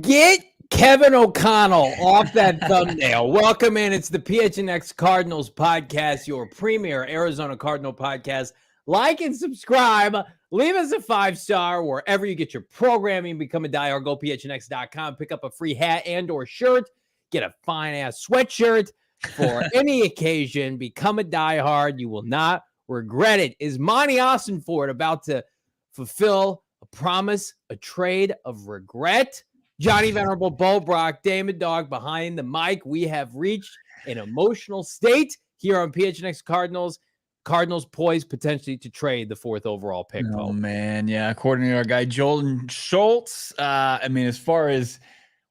Get Kevin O'Connell off that thumbnail. Welcome in. It's the PHNX Cardinals podcast, your premier Arizona Cardinal podcast. Like and subscribe. Leave us a 5-star wherever you get your programming. Become a diehard. Go PHNX.com. Pick up a free hat and or shirt. Get a fine-ass sweatshirt for any occasion. Become a diehard. You will not regret it. Is Monty Ossenford about to fulfill a promise, a trade of regret? Johnny Venerable, Bo Brack, Damon Dog behind the mic. We have reached an emotional state here on PHNX Cardinals. Cardinals poised potentially to trade the 4th overall pick. Oh, man. Yeah. According to our guy, Jordan Schultz, as far as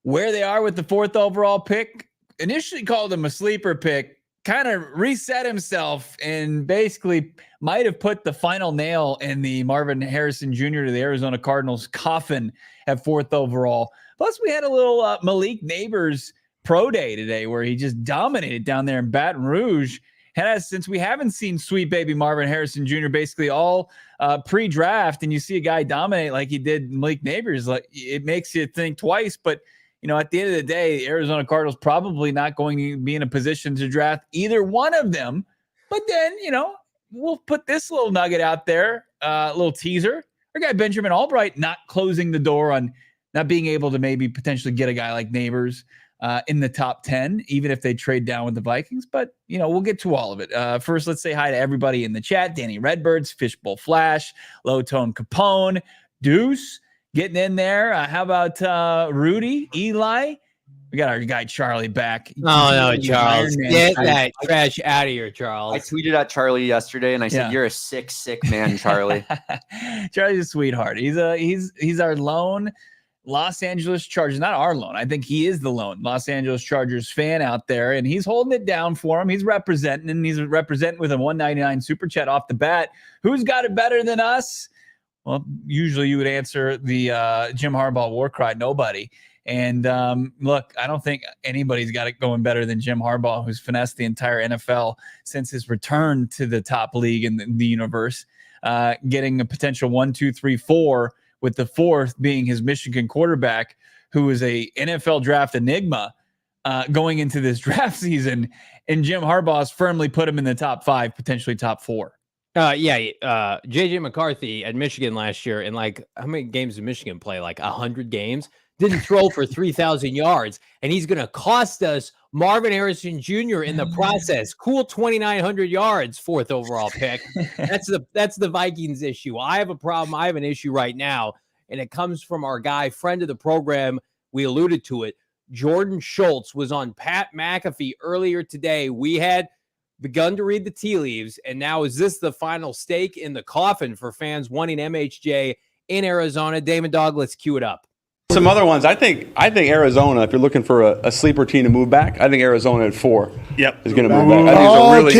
where they are with the 4th overall pick, initially called him a sleeper pick, kind of reset himself and basically might have put the final nail in the Marvin Harrison Jr. to the Arizona Cardinals coffin at 4th overall. Plus, we had a little Malik Nabers pro day today where he just dominated down there in Baton Rouge. And since we haven't seen sweet baby Marvin Harrison Jr. basically all pre-draft, and you see a guy dominate like he did Malik Nabers, like it makes you think twice. But, at the end of the day, the Arizona Cardinals probably not going to be in a position to draft either one of them. But then, we'll put this little nugget out there, a little teaser. Our guy Benjamin Albright not closing the door on not being able to maybe potentially get a guy like Nabers in the top 10, even if they trade down with the Vikings. But, we'll get to all of it. First, let's say hi to everybody in the chat. Danny Redbirds, Fishbowl Flash, Low Tone Capone, Deuce getting in there. How about Rudy, Eli? We got our guy Charlie back. Oh, no, Charles. Get that trash out of here, Charles. I tweeted at Charlie yesterday, and I said, "You're a sick man, Charlie." Charlie's a sweetheart. He's our lone Los Angeles Chargers, not our lone. I think he is the lone Los Angeles Chargers fan out there, and he's holding it down for him. He's representing, and he's representing with a $1.99 super chat off the bat. Who's got it better than us? Well, usually you would answer the Jim Harbaugh war cry, nobody. And look, I don't think anybody's got it going better than Jim Harbaugh, who's finessed the entire NFL since his return to the top league in the universe, getting a potential 1, 2, 3, 4, with the 4th being his Michigan quarterback, who is a NFL draft enigma going into this draft season. And Jim Harbaugh's firmly put him in the top 5, potentially top 4. J.J. McCarthy at Michigan last year, and how many games did Michigan play? 100 games. Didn't throw for 3,000 yards, and he's going to cost us Marvin Harrison Jr. in the process. Cool 2,900 yards, 4th overall pick. That's the Vikings issue. I have a problem. I have an issue right now, and it comes from our guy, friend of the program. We alluded to it. Jordan Schultz was on Pat McAfee earlier today. We had begun to read the tea leaves, and now is this the final stake in the coffin for fans wanting MHJ in Arizona? Damon Dog, let's cue it up. Some other ones, I think Arizona, if you're looking for a sleeper team to move back, I think Arizona at 4 is going to move back. I think it's a really good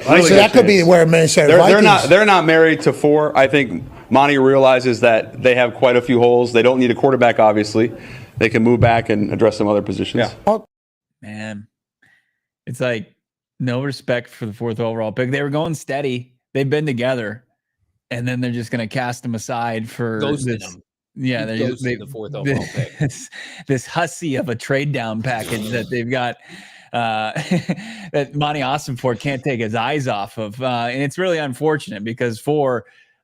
chance. So that could be where Minnesota Vikings. They're not married to 4. I think Monty realizes that they have quite a few holes. They don't need a quarterback, obviously. They can move back and address some other positions. Yeah. Man, it's like no respect for the 4th overall pick. They were going steady. They've been together, and then they're just going to cast them aside for this. Yeah, they the 4th overall pick. This hussy of a trade down package that they've got that Monty Ossenford can't take his eyes off of, and it's really unfortunate because you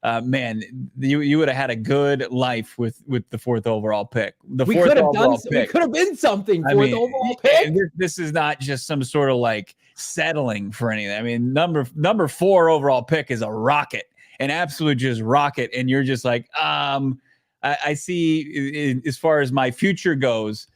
would have had a good life with the 4th overall pick. We could have been something. Overall pick. This is not just some sort of settling for anything. I mean, number 4 overall pick is a rocket, an absolute just rocket, and you're just like, I see, as far as my future goes,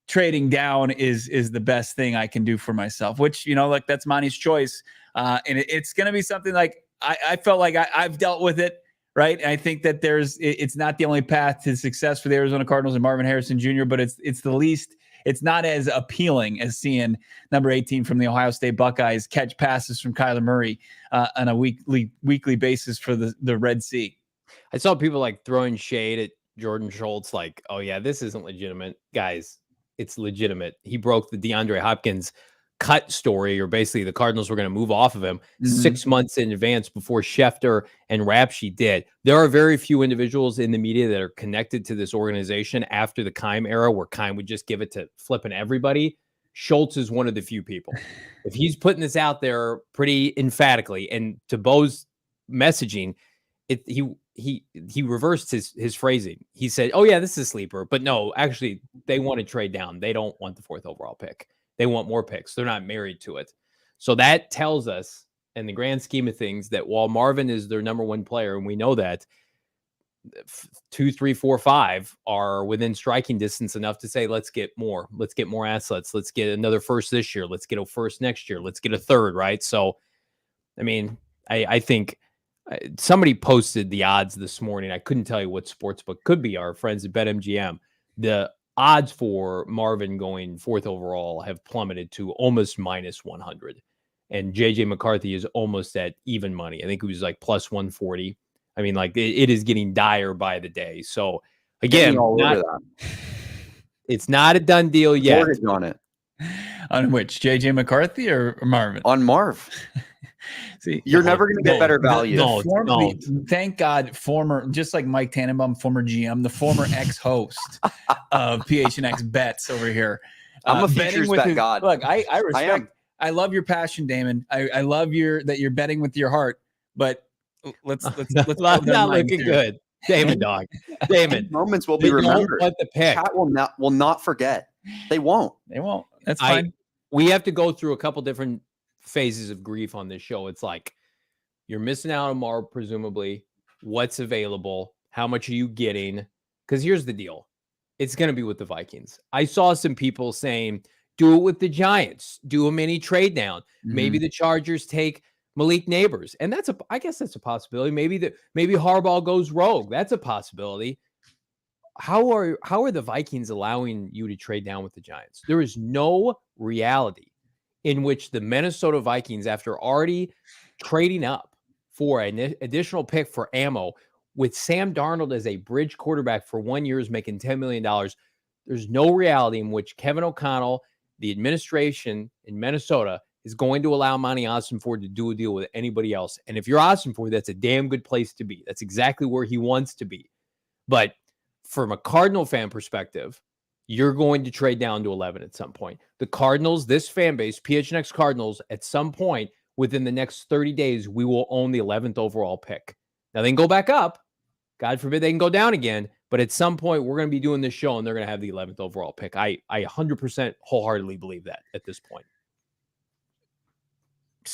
trading down is the best thing I can do for myself, which, that's Monty's choice. And it's going to be something like I felt like I've dealt with it, right? And I think that it's not the only path to success for the Arizona Cardinals and Marvin Harrison Jr., but it's the least. It's not as appealing as seeing number 18 from the Ohio State Buckeyes catch passes from Kyler Murray on a weekly basis for the Red Sea. I saw people like throwing shade at Jordan Schultz, like, oh yeah, this isn't legitimate. Guys, it's legitimate. He broke the DeAndre Hopkins cut story, or basically the Cardinals were going to move off of him 6 months in advance before Schefter and Rapshi did. There are very few individuals in the media that are connected to this organization after the Keim era, where Keim would just give it to flipping everybody. Schultz is one of the few people. If he's putting this out there pretty emphatically, and to Bo's messaging, he reversed his phrasing. He said, oh yeah, this is a sleeper, but no, actually they want to trade down. They don't want the 4th overall pick. They want more picks. They're not married to it. So that tells us, in the grand scheme of things, that while Marvin is their number one player, and we know that, 2, 3, 4, 5 are within striking distance enough to say, let's get more. Let's get more assets. Let's get another first this year. Let's get a first next year. Let's get a third, right? So, I mean, I think somebody posted the odds this morning. I couldn't tell you what sportsbook, could be our friends at BetMGM. The odds for Marvin going 4th overall have plummeted to almost minus 100. And JJ McCarthy is almost at even money. I think it was like plus 140. I mean, like it is getting dire by the day. So again, it's not a done deal yet. Mortgage on it. On which? JJ McCarthy or Marvin? On Marv. See, you're never going to get better value. Thank God, just like Mike Tannenbaum, former GM, the former ex-host of PHNX bets over here. I'm a futures bet god. Look, I respect. I love your passion, Damon. I love that you're betting with your heart. But let's not looking good, Damon. Dog, Damon. Moments will be remembered. What the pick? Cat will not forget. They won't. That's fine. We have to go through a couple different phases of grief on this show. It's like you're missing out on Marv, presumably. What's available? How much are you getting? Because here's the deal. It's going to be with the Vikings. I saw some people saying, do it with the Giants. Do a mini trade down. Maybe the Chargers take Malik Nabers. And I guess that's a possibility. Maybe Harbaugh goes rogue. That's a possibility. How are the Vikings allowing you to trade down with the Giants? There is no reality in which the Minnesota Vikings, after already trading up for an additional pick for ammo, with Sam Darnold as a bridge quarterback for 1 year, is making $10 million. There's no reality in which Kevin O'Connell, the administration in Minnesota, is going to allow Monty Ossenford to do a deal with anybody else. And if you're Ossenford, that's a damn good place to be. That's exactly where he wants to be. But from a Cardinal fan perspective, you're going to trade down to 11 at some point. The Cardinals, this fan base, PHNX Cardinals, at some point within the next 30 days, we will own the 11th overall pick. Now, they can go back up. God forbid they can go down again. But at some point, we're going to be doing this show, and they're going to have the 11th overall pick. I 100% wholeheartedly believe that at this point.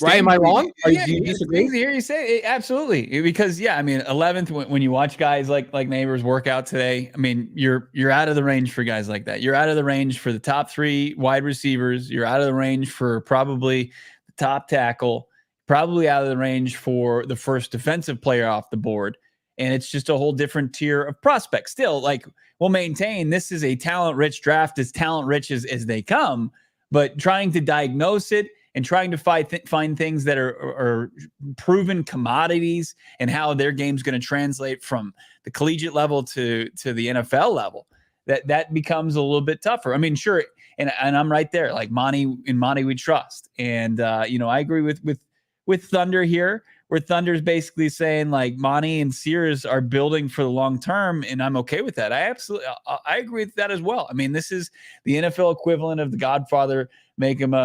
Right? Am I wrong? Do you disagree? Hear you say it. Absolutely. Because, I mean, 11th, when you watch guys like Nabers work out today, I mean, you're out of the range for guys like that. You're out of the range for the top 3 wide receivers. You're out of the range for probably the top tackle, probably out of the range for the first defensive player off the board. And it's just a whole different tier of prospects. Still, like, we'll maintain this is a talent-rich draft, as talent-rich as they come, but trying to diagnose it and trying to find things that are proven commodities and how their game's going to translate from the collegiate level to the NFL level, that becomes a little bit tougher. I mean, sure, and I'm right there. Like Monty we trust, and I agree with Thunder here, where Thunder's basically saying like Monty and Sears are building for the long term, and I'm okay with that. I agree with that as well. I mean, this is the NFL equivalent of The Godfather. Make an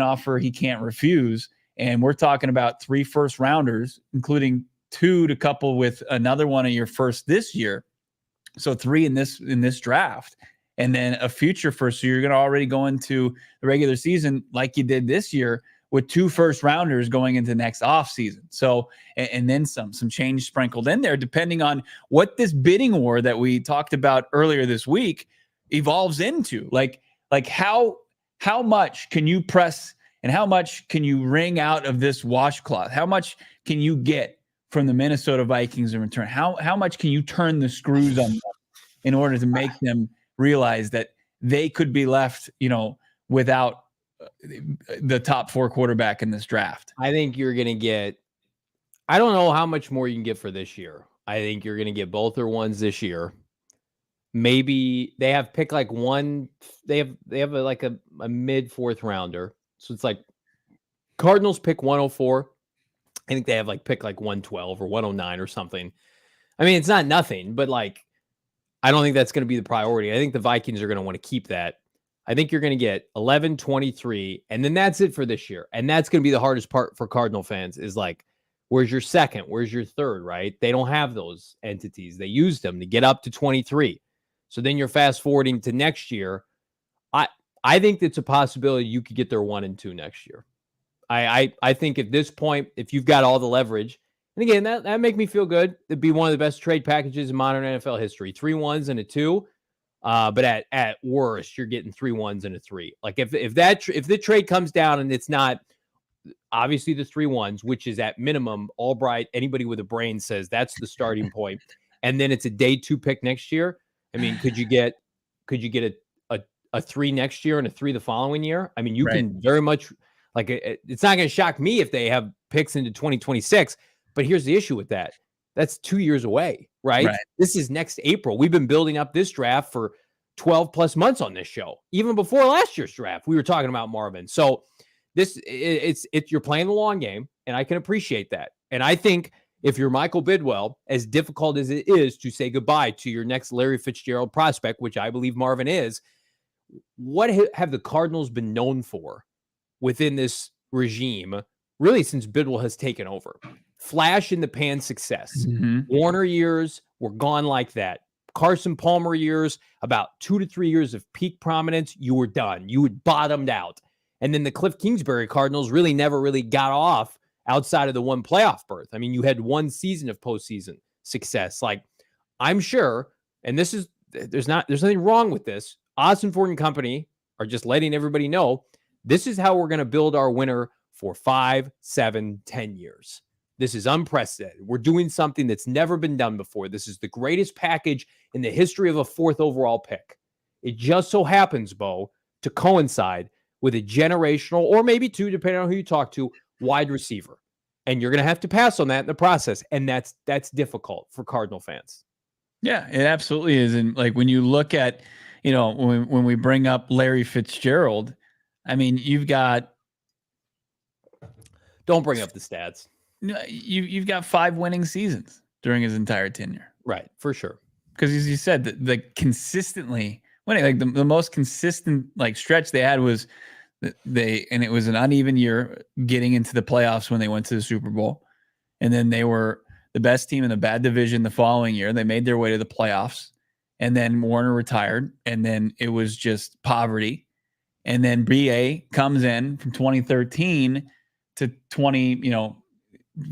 offer he can't refuse, and we're talking about 3 first rounders, including 2 to couple with another one of your first this year, so 3 in this draft, and then a future first. So you're going to already go into the regular season like you did this year, with 2 first rounders going into next off season. So, and then some change sprinkled in there, depending on what this bidding war that we talked about earlier this week evolves into. Like how much can you press And how much can you wring out of this washcloth? How much can you get from the Minnesota Vikings in return? How much can you turn the screws on them in order to make them realize that they could be left, without the top 4 quarterback in this draft? I think you're going to get, I don't know how much more you can get for this year. I think you're going to get both their ones this year. Maybe they have pick like one, they have a mid 4th rounder. So it's like Cardinals pick 104. I think they have pick 112 or 109 or something. I mean, it's not nothing, but I don't think that's going to be the priority. I think the Vikings are going to want to keep that. I think you're going to get 11, 23, and then that's it for this year. And that's going to be the hardest part for Cardinal fans is where's your second? Where's your third, right? They don't have those entities. They used them to get up to 23. So then you're fast forwarding to next year. I think it's a possibility you could get their 1 and 2 next year. I think at this point, if you've got all the leverage, and again, that make me feel good. It'd be one of the best trade packages in modern NFL history. 3 1s and a 2. But at worst, you're getting 3 1s and a 3. If the trade comes down and it's not obviously the 3 1s, which is at minimum, Albright, anybody with a brain says that's the starting point, and then it's a day 2 pick next year. I mean, could you get a 3 next year and a 3 the following year? I mean, you can very much it's not going to shock me if they have picks into 2026. But here's the issue with that. That's 2 years away, right? This is next April. We've been building up this draft for 12 plus months on this show. Even before last year's draft, we were talking about Marvin. So you're playing the long game, and I can appreciate that. And I think if you're Michael Bidwell, as difficult as it is to say goodbye to your next Larry Fitzgerald prospect, which I believe Marvin is, what have the Cardinals been known for within this regime, really since Bidwell has taken over? Flash in the pan success. Warner years were gone like that. Carson Palmer years, about 2 to 3 years of peak prominence, you were done. You had bottomed out. And then the Cliff Kingsbury Cardinals really never really got off outside of the 1 playoff berth. I mean, you had 1 season of postseason success. I'm sure, and there's nothing wrong with this. Austin Ford and Company are just letting everybody know this is how we're going to build our winner for 5, 7, 10 years. This is unprecedented. We're doing something that's never been done before. This is the greatest package in the history of a 4th overall pick. It just so happens, Bo, to coincide with a generational, or maybe 2, depending on who you talk to, wide receiver. And you're going to have to pass on that in the process. And that's difficult for Cardinal fans. Yeah, it absolutely is. And when you look at, when we bring up Larry Fitzgerald, I mean, you've got. Don't bring up the stats. You've got 5 winning seasons during his entire tenure. Right, for sure. Because as you said, the consistently winning, the most consistent stretch they had was and it was an uneven year getting into the playoffs when they went to the Super Bowl. And then they were the best team in the bad division the following year. They made their way to the playoffs. And then Warner retired. And then it was just poverty. And then BA comes in from 2013 to 20,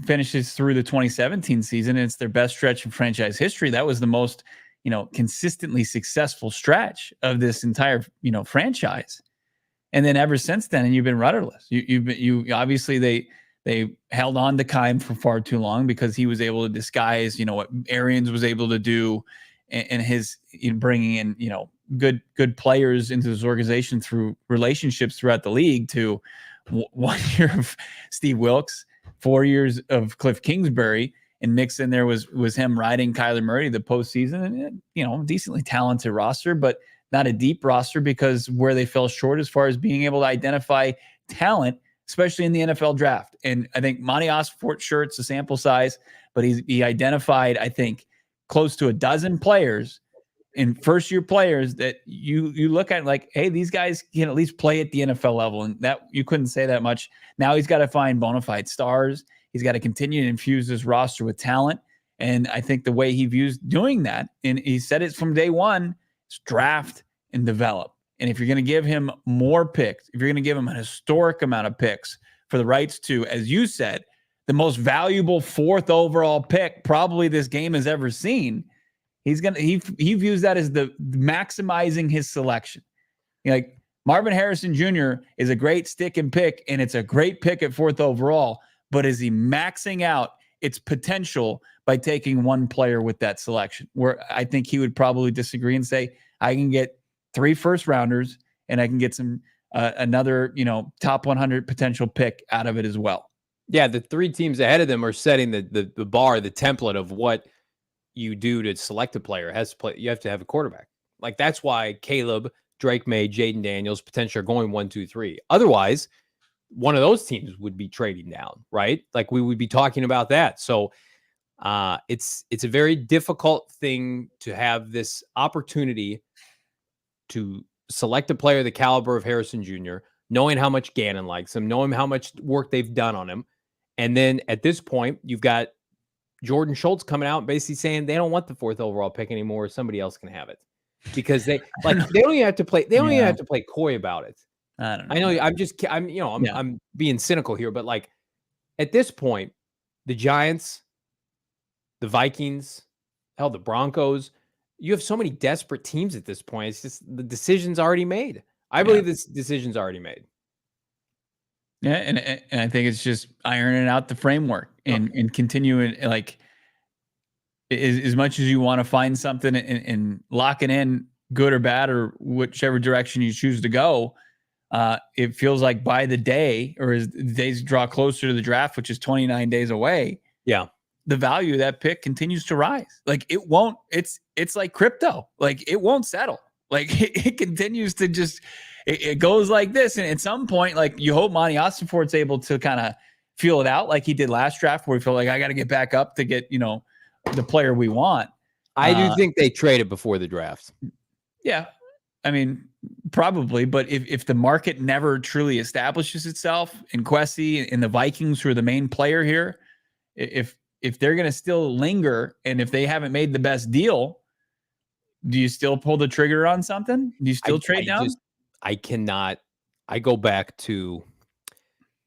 finishes through the 2017 season. And it's their best stretch in franchise history. That was the most, consistently successful stretch of this entire, franchise. And then ever since then, and you've been rudderless. You obviously they held on to Kime for far too long because he was able to disguise, what Arians was able to do, and his bringing in, good players into this organization through relationships throughout the league. To 1 year of Steve Wilkes, 4 years of Cliff Kingsbury, and mixed in there was him riding Kyler Murray the postseason, and decently talented roster, but not a deep roster because where they fell short as far as being able to identify talent, especially in the NFL draft. And I think Monty Osfort, sure, it's a sample size, but he identified, I think, close to a dozen players in first-year players that you look at hey, these guys can at least play at the NFL level, and that you couldn't say that much. Now he's got to find bona fide stars. He's got to continue to infuse this roster with talent, and I think the way he views doing that, and he said it from day one, is draft and develop. And if you're going to give him more picks, if you're going to give him an historic amount of picks for the rights to, as you said, the most valuable 4th overall pick probably this game has ever seen, he views that as the maximizing his selection. Marvin Harrison Jr. is a great stick and pick, and it's a great pick at 4th overall, but is he maxing out its potential by taking one player with that selection? Where I think he would probably disagree and say, I can get 3 first-rounders and I can get some another, top 100 potential pick out of it as well. Yeah, the 3 teams ahead of them are setting the bar, the template of what you do to select a player. You have to have a quarterback. Like, that's why Caleb, Drake May, Jaden Daniels potentially are going 1, 2, 3. Otherwise, one of those teams would be trading down, right? Like, we would be talking about that. So it's a very difficult thing to have this opportunity to select a player the caliber of Harrison Jr., knowing how much Gannon likes him, knowing how much work they've done on him. And then at this point, you've got Jordan Schultz coming out and basically saying they don't want the 4th overall pick anymore. Somebody else can have it, because they don't even have to play. They don't even have to play coy about it. I don't know. I know. I'm being cynical here, but like, at this point, the Giants, the Vikings, hell, the Broncos, you have so many desperate teams at this point. It's just the decision's already made. I believe this decision's already made. Yeah, and I think it's just ironing out the framework and continuing, like, as much as you want to find something and lock it in, good or bad, or whichever direction you choose to go. It feels like by the day, or as the days draw closer to the draft, which is 29 days away, the value of that pick continues to rise. Like, it won't. It's like crypto. Like, it won't settle. Like, it continues to just. It goes like this, and at some point, like, you hope Monty Ossenfort's able to kind of feel it out, like he did last draft, where he felt like, I got to get back up to get the player we want. I do think they traded before the draft. Yeah. I mean, probably, but if the market never truly establishes itself, and Kwesi and the Vikings, who are the main player here, if they're going to still linger, and if they haven't made the best deal, do you still pull the trigger on something? Do you still trade down? I cannot. I go back to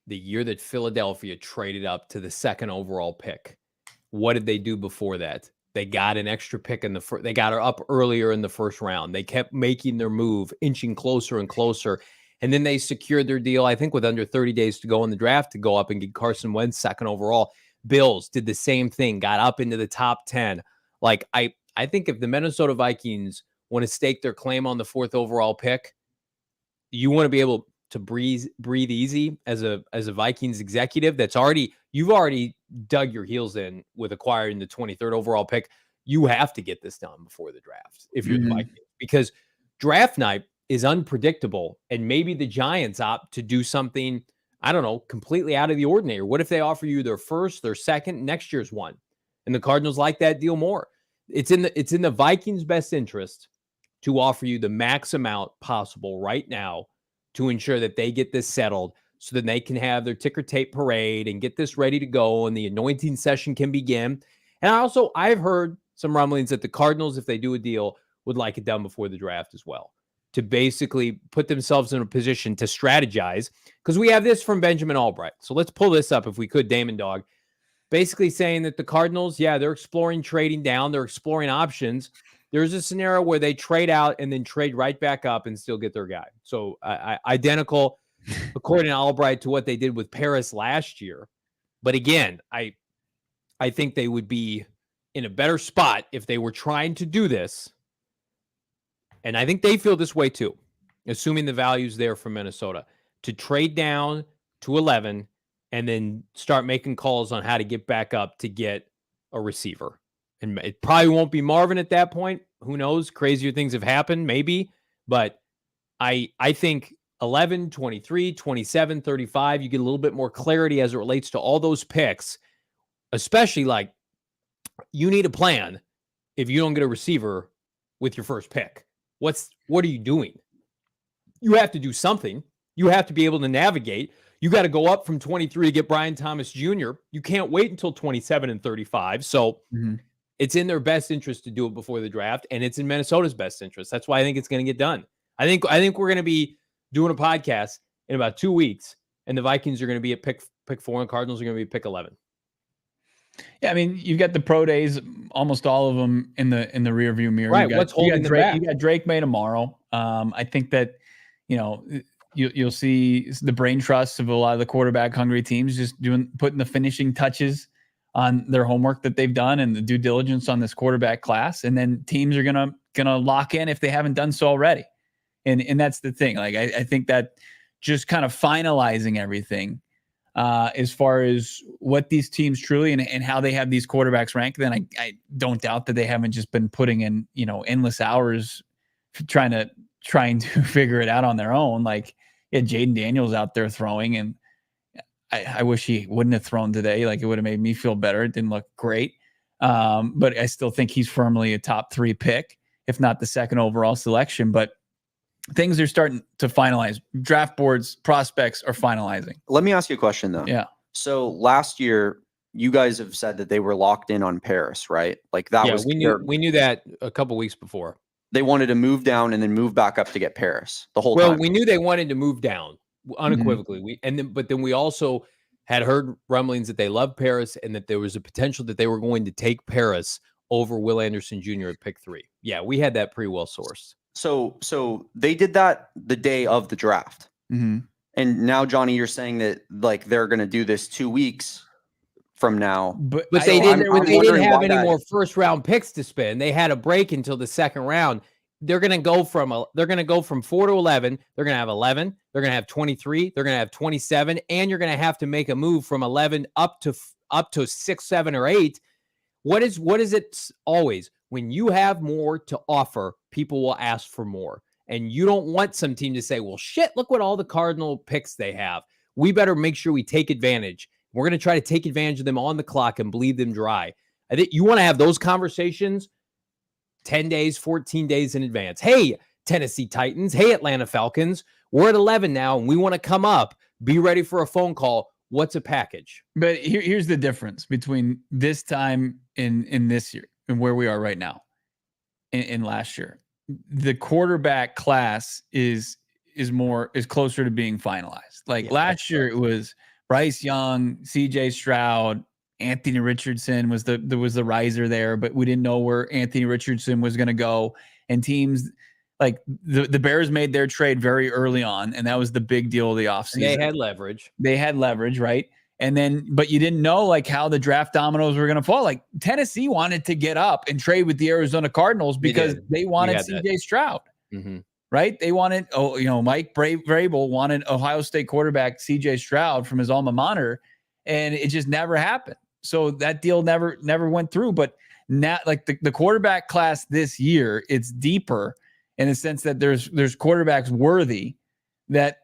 the year that Philadelphia traded up to the 2nd overall pick. What did they do before that? They got an extra pick in the first. They got her up earlier in the first round. They kept making their move, inching closer and closer. And then they secured their deal, I think, with under 30 days to go in the draft, to go up and get Carson Wentz 2nd overall. Bills did the same thing, got up into the top 10. Like, I think if the Minnesota Vikings want to stake their claim on the 4th overall pick, you want to be able to breathe easy as a Vikings executive you've already dug your heels in with acquiring the 23rd overall pick. You have to get this done before the draft if you're the Vikings, because draft night is unpredictable, and maybe the Giants opt to do something, I don't know, completely out of the ordinary. What if they offer you their 1st, their 2nd, next year's one, and the Cardinals like that deal more? It's in the Vikings' best interest to offer you the max amount possible right now to ensure that they get this settled, so that they can have their ticker tape parade and get this ready to go, and the anointing session can begin. And I've heard some rumblings that the Cardinals, if they do a deal, would like it done before the draft as well, to basically put themselves in a position to strategize. Because we have this from Benjamin Albright. So let's pull this up if we could, Damon Dog. Basically saying that the Cardinals, they're exploring trading down. They're exploring options. There's a scenario where they trade out and then trade right back up and still get their guy. So identical, according to Albright, to what they did with Paris last year. But again, I think they would be in a better spot if they were trying to do this. And I think they feel this way too, assuming the value's there for Minnesota, to trade down to 11 and then start making calls on how to get back up to get a receiver. And it probably won't be Marvin at that point. Who knows? Crazier things have happened, maybe. But I think 11, 23, 27, 35, you get a little bit more clarity as it relates to all those picks, especially like you need a plan if you don't get a receiver with your first pick. What are you doing? You have to do something. You have to be able to navigate. You got to go up from 23 to get Brian Thomas Jr. You can't wait until 27 and 35. So it's in their best interest to do it before the draft, and it's in Minnesota's best interest. That's why I think it's going to get done. I think we're going to be doing a podcast in about 2 weeks, and the Vikings are going to be at pick 4, and Cardinals are going to be at pick 11. Yeah, I mean, you've got the pro days, almost all of them in the rearview mirror. Right. What's holding them back? You got Drake May tomorrow. I think that you'll see the brain trusts of a lot of the quarterback hungry teams just putting the finishing touches on their homework that they've done and the due diligence on this quarterback class. And then teams are going to lock in if they haven't done so already. And that's the thing. Like, I think that just kind of finalizing everything as far as what these teams truly and how they have these quarterbacks ranked, then I don't doubt that they haven't just been putting in, endless hours trying to figure it out on their own. Like, Jaden Daniels out there throwing, and I wish he wouldn't have thrown today. Like, it would have made me feel better. It didn't look great. But I still think he's firmly a top 3 pick, if not the second overall selection. But things are starting to finalize. Draft boards, prospects are finalizing. Let me ask you a question, though. Yeah. So last year, you guys have said that they were locked in on Paris, right? Like, that was we knew that a couple weeks before. They wanted to move down and then move back up to get Paris the whole time. Well, we knew they wanted to move down unequivocally. But then we also had heard rumblings that they loved Paris and that there was a potential that they were going to take Paris over Will Anderson Jr. at pick 3. Yeah, we had that pretty well sourced. So they did that the day of the draft. Mm-hmm. And now, Johnny, you're saying that like they're going to do this 2 weeks from now. But they didn't have any more first round picks to spend. They had a break until the second round. They're going to go from 4 to 11. They're going to have 11. They're going to have 23. They're going to have 27, and you're going to have to make a move from 11 up to 6, 7, or 8. What is it always? When you have more to offer, people will ask for more. And you don't want some team to say, well, shit, look what all the Cardinal picks they have. We better make sure we take advantage. We're going to try to take advantage of them on the clock and bleed them dry. I think you want to have those conversations 10 days, 14 days in advance. Hey, Tennessee Titans. Hey, Atlanta Falcons. We're at 11 now, and we want to come up. Be ready for a phone call. What's a package? But here's the difference between this time in this year and where we are right now in last year. The quarterback class is closer to being finalized. Like last year, it was Bryce Young, CJ Stroud, Anthony Richardson was the riser there, but we didn't know where Anthony Richardson was going to go. And teams like the Bears made their trade very early on, and that was the big deal of the offseason. They had leverage. Right? And then, but you didn't know like how the draft dominoes were going to fall. Like Tennessee wanted to get up and trade with the Arizona Cardinals because they wanted CJ Stroud. Mm-hmm. Right? They wanted, Mike Vrabel wanted Ohio State quarterback CJ Stroud from his alma mater, and it just never happened. So that deal never went through. But now, like the quarterback class this year, it's deeper in the sense that there's quarterbacks worthy that,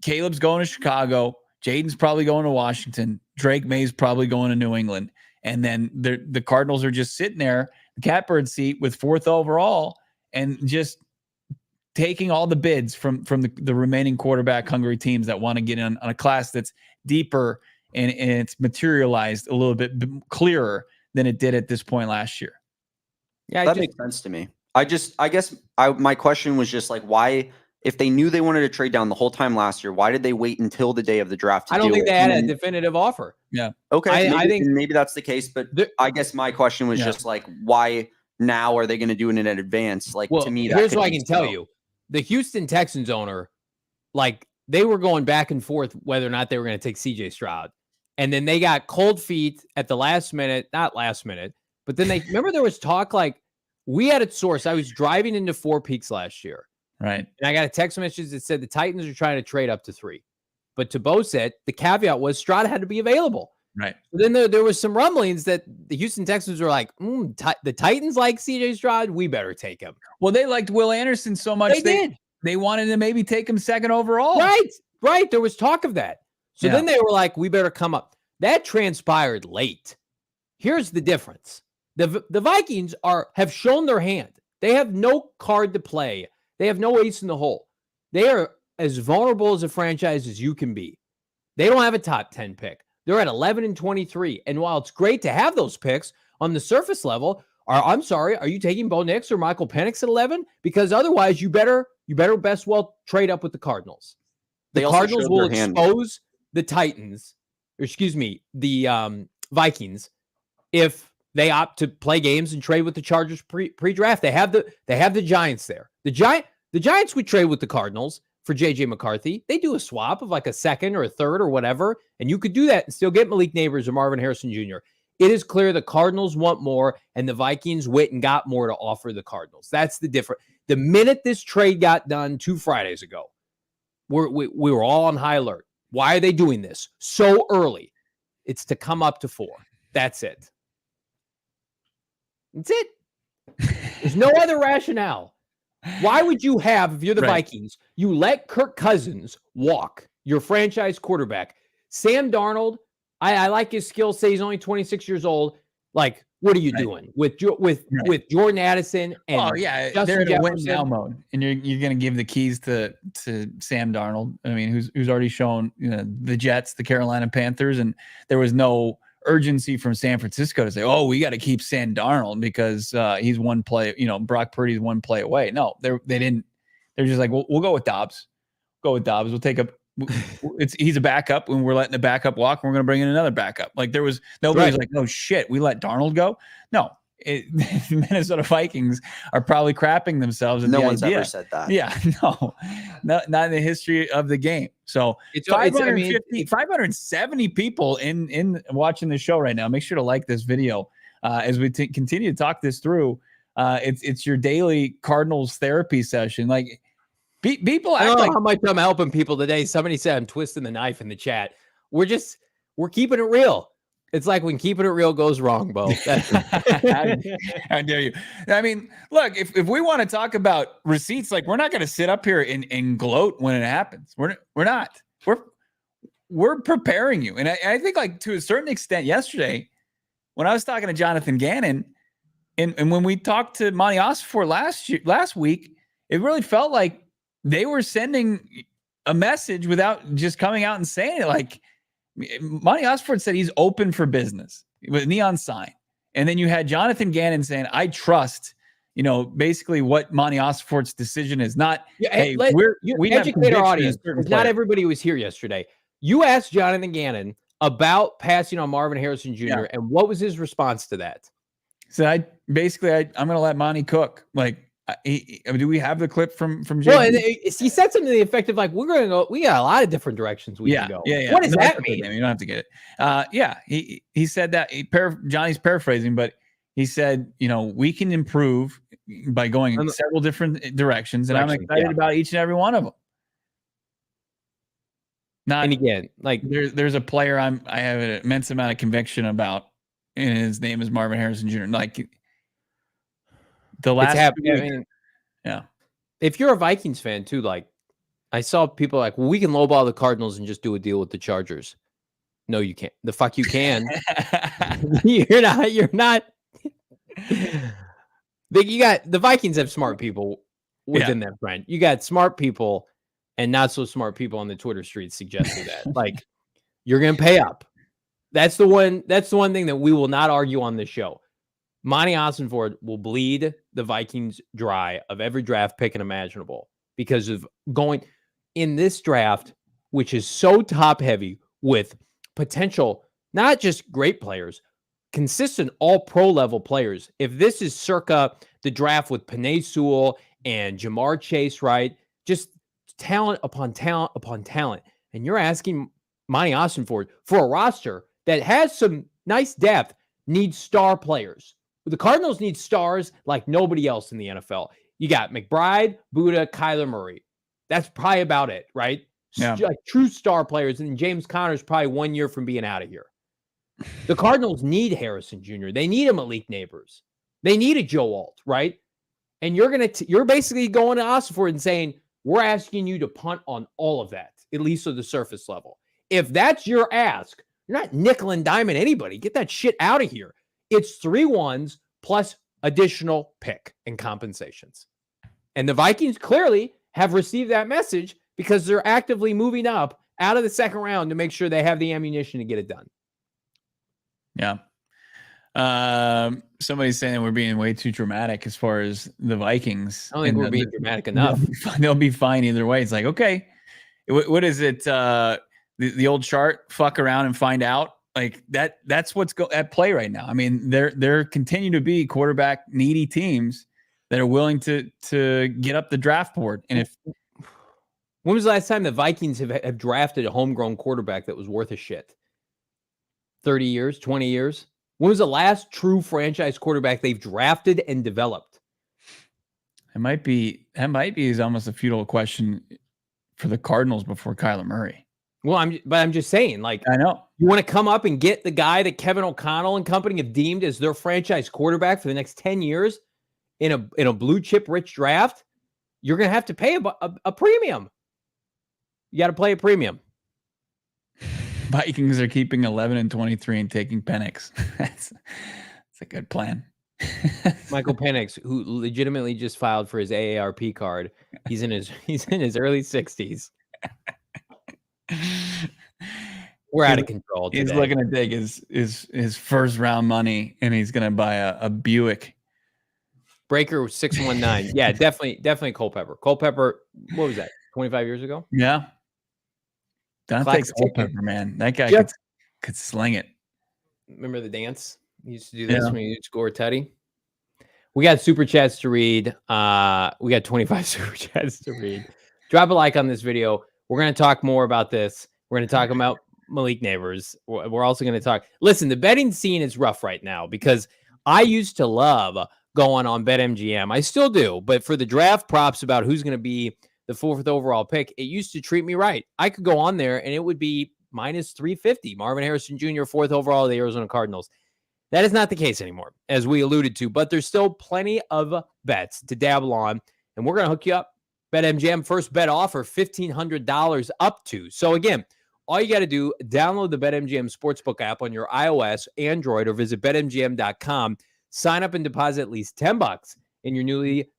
Caleb's going to Chicago, Jaden's probably going to Washington, Drake May's probably going to New England. And then the Cardinals are just sitting there, the catbird seat with 4th overall, and just taking all the bids from the remaining quarterback hungry teams that want to get in on a class that's deeper and it's materialized a little bit clearer than it did at this point last year. Yeah, that makes sense to me. I guess my question was just like, why, if they knew they wanted to trade down the whole time last year, why did they wait until the day of the draft? I don't think they had a definitive offer. Yeah. Okay. I think maybe that's the case, but I guess my question was just like, why now are they going to do it in advance? Like, to me, here's what I can tell you. The Houston Texans owner, like, they were going back and forth whether or not they were going to take CJ Stroud. And then they got cold feet at the not last minute, but then remember there was talk, like, we had it sourced. I was driving into Four Peaks last year. Right. And I got a text message that said the Titans are trying to trade up to 3. But to Bo said, the caveat was Stroud had to be available. Right. So then there was some rumblings that the Houston Texans were like, the Titans like CJ Stroud, we better take him. Well, they liked Will Anderson so much. They wanted to maybe take him 2nd overall. Right. There was talk of that. So then they were like, we better come up. That transpired late. Here's the difference. The Vikings have shown their hand. They have no card to play. They have no ace in the hole. They are as vulnerable as a franchise as you can be. They don't have a top 10 pick. They're at 11 and 23. And while it's great to have those picks on the surface level, are you taking Bo Nix or Michael Penix at 11? Because otherwise you better best well trade up with the Cardinals. The Cardinals will expose the Titans, the Vikings, if they opt to play games and trade with the Chargers pre-draft. They have the Giants there. The The Giants would trade with the Cardinals for J.J. McCarthy. They do a swap of like a second or a third or whatever, and you could do that and still get Malik Nabers or Marvin Harrison Jr. It is clear the Cardinals want more, and the Vikings went and got more to offer the Cardinals. That's the difference. The minute this trade got done 2 Fridays ago, we were all on high alert. Why are they doing this so early? It's to come up to 4. That's it. That's it. There's no other rationale. Why would you have, if you're the Vikings, you let Kirk Cousins walk, your franchise quarterback? Sam Darnold, I like his skill set. He's only 26 years old. Like, what are you doing with Jordan Addison and Justin they're in a win now mode, and you're going to give the keys to Sam Darnold. I mean, who's already shown the Jets, the Carolina Panthers, and there was no urgency from San Francisco to say, "Oh, we got to keep Sam Darnold because he's one play." Brock Purdy's one play away. No, they didn't. They're just like, we'll go with Dobbs. We'll take a. He's a backup, and we're letting the backup walk, and we're going to bring in another backup. Like there was nobody's like, "Oh shit, we let Darnold go." No, the Minnesota Vikings are probably crapping themselves. No one's ever said that. Yeah, not in the history of the game. So it's 570 people in watching the show right now. Make sure to like this video as we continue to talk this through. It's your daily Cardinals therapy session. Like people act like how much I'm helping people today. Somebody said I'm twisting the knife in the chat. We're keeping it real. It's like when keeping it real goes wrong, Bo. How dare you? I mean, look, if we want to talk about receipts, like we're not going to sit up here and gloat when it happens. We're not. We're preparing you. And I think like to a certain extent yesterday, when I was talking to Jonathan Gannon and when we talked to Monty Ossenfort last week, it really felt like they were sending a message without just coming out and saying it. Like Monty Ossenfort said he's open for business with neon sign. And then you had Jonathan Gannon saying, I trust, basically what Monty Ossenfort's decision is. Not, we educate our audience. Not everybody was here yesterday. You asked Jonathan Gannon about passing on Marvin Harrison Jr. And what was his response to that? So I'm going to let Monty cook. Like, do we have the clip from Jay? Well, and he said something to the effect of like, we got a lot of different directions we can go. Yeah. What does that mean? You don't have to get it. He said that Johnny's paraphrasing, but he said, we can improve by going in several different directions. And I'm excited about each and every one of them. And again, like there's a player I have an immense amount of conviction about, and his name is Marvin Harrison Jr. Like the last, if you're a Vikings fan too, like I saw people like, well, we can lowball the Cardinals and just do a deal with the Chargers. No, you can't. The fuck you can. You're not. The Vikings have smart people within that brand. You got smart people and not so smart people on the Twitter streets suggesting that. Like, you're going to pay up. That's the one thing that we will not argue on this show. Monty Ossenfort will bleed the Vikings dry of every draft pick imaginable because of going in this draft, which is so top heavy with potential, not just great players, consistent all pro level players. If this is circa the draft with Penei Sewell and Jamar Chase, right? Just talent upon talent upon talent. And you're asking Monty Ossenfort for a roster that has some nice depth, needs star players. The Cardinals need stars like nobody else in the NFL. You got McBride, Buda, Kyler Murray. That's probably about it, right? Yeah. Like true star players. And James Conner's probably 1 year from being out of here. The Cardinals need Harrison Jr. They need a Malik Nabers. They need a Joe Alt, right? And you're basically going to Ossenfort and saying, we're asking you to punt on all of that, at least at the surface level. If that's your ask, you're not nickel and diming anybody. Get that shit out of here. It's 3 1s plus additional pick and compensations. And the Vikings clearly have received that message because they're actively moving up out of the second round to make sure they have the ammunition to get it done. Yeah. Somebody's saying we're being way too dramatic as far as the Vikings. I don't think we're being dramatic enough. They'll be fine either way. It's like, okay, what is it? The old chart, fuck around and find out. Like that's what's at play right now. I mean, there continue to be quarterback needy teams, that are willing to get up the draft board. And if when was the last time the Vikings have drafted a homegrown quarterback that was worth a shit? 30 years, 20 years? When was the last true franchise quarterback they've drafted and developed? that might be is almost a futile question for the Cardinals before Kyler Murray. Well, I'm just saying, like, I know you want to come up and get the guy that Kevin O'Connell and company have deemed as their franchise quarterback for the next 10 years in a blue chip rich draft. You're going to have to pay a premium. You got to play a premium. Vikings are keeping 11 and 23 and taking Penix. That's a good plan. Michael Penix, who legitimately just filed for his AARP card. He's in his early 60s. We're out of control today. He's looking to take his first round money, and he's going to buy a Buick. Breaker 619. Yeah, definitely Culpepper. Culpepper, what was that? 25 years ago? Yeah. Dante Culpepper, man. That guy could sling it. Remember the dance? He used to do this when he would score Teddy. We got super chats to read. We got 25 super chats to read. Drop a like on this video. We're going to talk more about this. We're going to talk about Malik Nabers. We're also going to talk. Listen, the betting scene is rough right now because I used to love going on BetMGM. I still do. But for the draft props about who's going to be the 4th overall pick, it used to treat me right. I could go on there and it would be minus 350. Marvin Harrison Jr., 4th overall of the Arizona Cardinals. That is not the case anymore, as we alluded to, but there's still plenty of bets to dabble on, and we're going to hook you up. BetMGM first bet offer, $1,500 up to. So again, all you got to do, download the BetMGM Sportsbook app on your iOS, Android, or visit BetMGM.com. Sign up and deposit at least $10 in your newly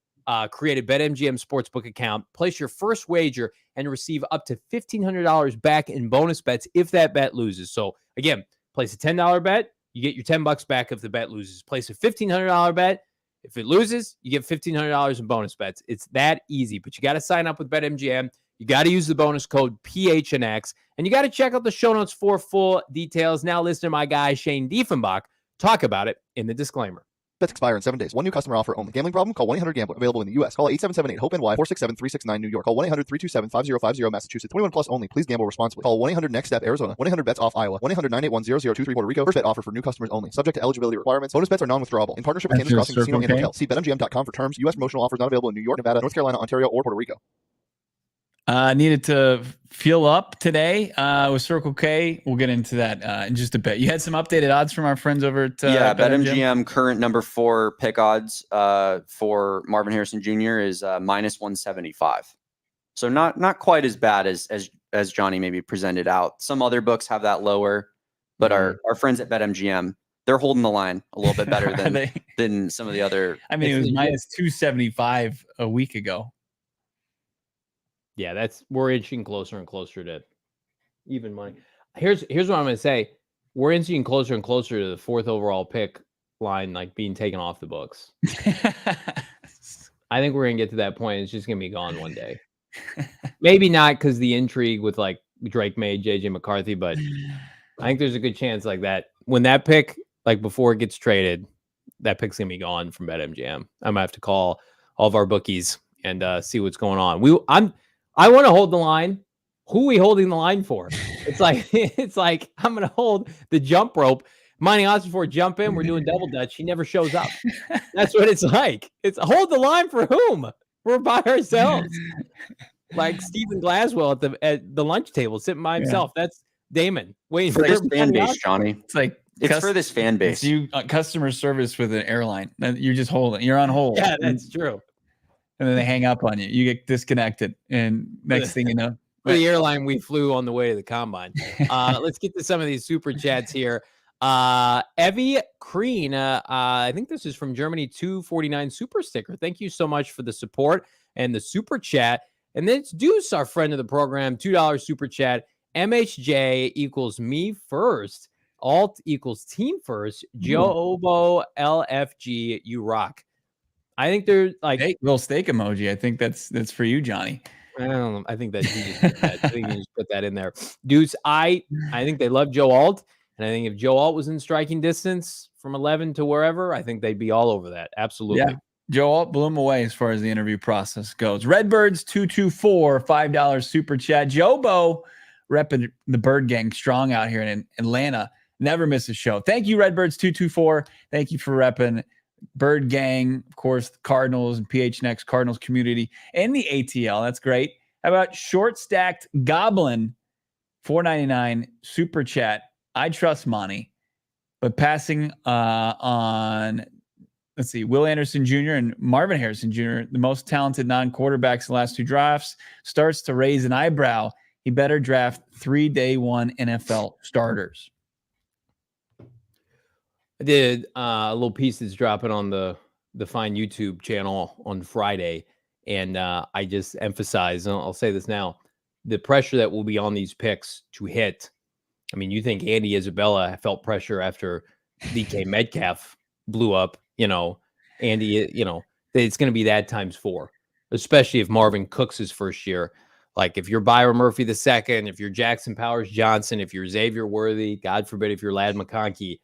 created BetMGM Sportsbook account. Place your first wager and receive up to $1,500 back in bonus bets if that bet loses. So again, place a $10 bet. You get your $10 back if the bet loses. Place a $1,500 bet. If it loses, you get $1,500 in bonus bets. It's that easy, but you got to sign up with BetMGM. You got to use the bonus code PHNX, and you got to check out the show notes for full details. Now listen to my guy, Shane Diefenbach, talk about it in the disclaimer. Bets expire in 7 days. One new customer offer only. Gambling problem? Call 1-800-GAMBLER. Available in the U.S. Call 877-8-HOPE-NY 467-369 New York. Call 1-800-327-5050 Massachusetts. 21 plus only. Please gamble responsibly. Call 1-800-NEXT-STEP Arizona. 1-800-BETS-OFF Iowa. 1-800-981-0023 Puerto Rico. First bet offer for new customers only. Subject to eligibility requirements. Bonus bets are non-withdrawable. In partnership with Kansas Crossing Casino and Hotel. See BetMGM.com for terms. U.S. promotional offers not available in New York, Nevada, North Carolina, Ontario, or Puerto Rico. Needed to fuel up today with Circle K. We'll get into that in just a bit. You had some updated odds from our friends over at BetMGM. Current number 4 pick odds for Marvin Harrison Jr. is minus 175. So not quite as bad as Johnny maybe presented out. Some other books have that lower, but our friends at BetMGM, they're holding the line a little bit better than some of the other. I mean, it was minus 275 a week ago. Yeah, we're inching closer and closer to even money. Here's what I'm going to say. We're inching closer and closer to the 4th overall pick line, like being taken off the books. I think we're going to get to that point. It's just going to be gone one day. Maybe not because the intrigue with like Drake May, JJ McCarthy, but I think there's a good chance like that. When that pick, like before it gets traded, that pick's going to be gone from BetMGM. I'm going to have to call all of our bookies and see what's going on. I want to hold the line. Who are we holding the line for? It's like I'm going to hold the jump rope. Money odds before jump in. We're doing double dutch. He never shows up. That's what it's like. It's hold the line for whom? We're by ourselves. Like Stephen Glaswell at the lunch table sitting by himself. Yeah. That's Damon waiting for this fan base, Johnny. It's for this fan base. You customer service with an airline. You're just holding. You're on hold. Yeah, that's true. And then they hang up on you. You get disconnected, and next thing you know, the airline we flew on the way to the combine. Let's get to some of these super chats here. Evie Kreen, I think this is from Germany. 249 super sticker. Thank you so much for the support and the super chat. And then it's Deuce, our friend of the program. $2 super chat. MHJ equals me first. Alt equals team first. Joe Obo LFG. You rock. I think they're like little steak emoji. I think that's for you, Johnny. I don't know. I think that he just put that. I think he just put that in there. Deuce, I think they love Joe Alt. And I think if Joe Alt was in striking distance from 11 to wherever, I think they'd be all over that. Absolutely. Joel blew him away as far as the interview process goes. Redbirds 224, $5 super chat. Jobo repping the Bird Gang strong out here in Atlanta. Never miss a show. Thank you, Redbirds 224. Thank you for repping Bird Gang, of course, the Cardinals and PHNX Cardinals community and the ATL. That's great. How about Short Stacked Goblin, $4.99 super chat. I trust Monty, but passing on, let's see, Will Anderson Jr. and Marvin Harrison Jr., the most talented non-quarterbacks in the last 2 drafts, starts to raise an eyebrow. He better draft 3 day 1 NFL starters. I did a little piece that's dropping on the Fine YouTube channel on Friday, and I just emphasize, and I'll say this now, the pressure that will be on these picks to hit. I mean, you think Andy Isabella felt pressure after DK Metcalf blew up, Andy, it's going to be that times 4, especially if Marvin Cooks his first year. Like if you're Byron Murphy II, if you're Jackson Powers Johnson, if you're Xavier Worthy, God forbid, if you're Ladd McConkey,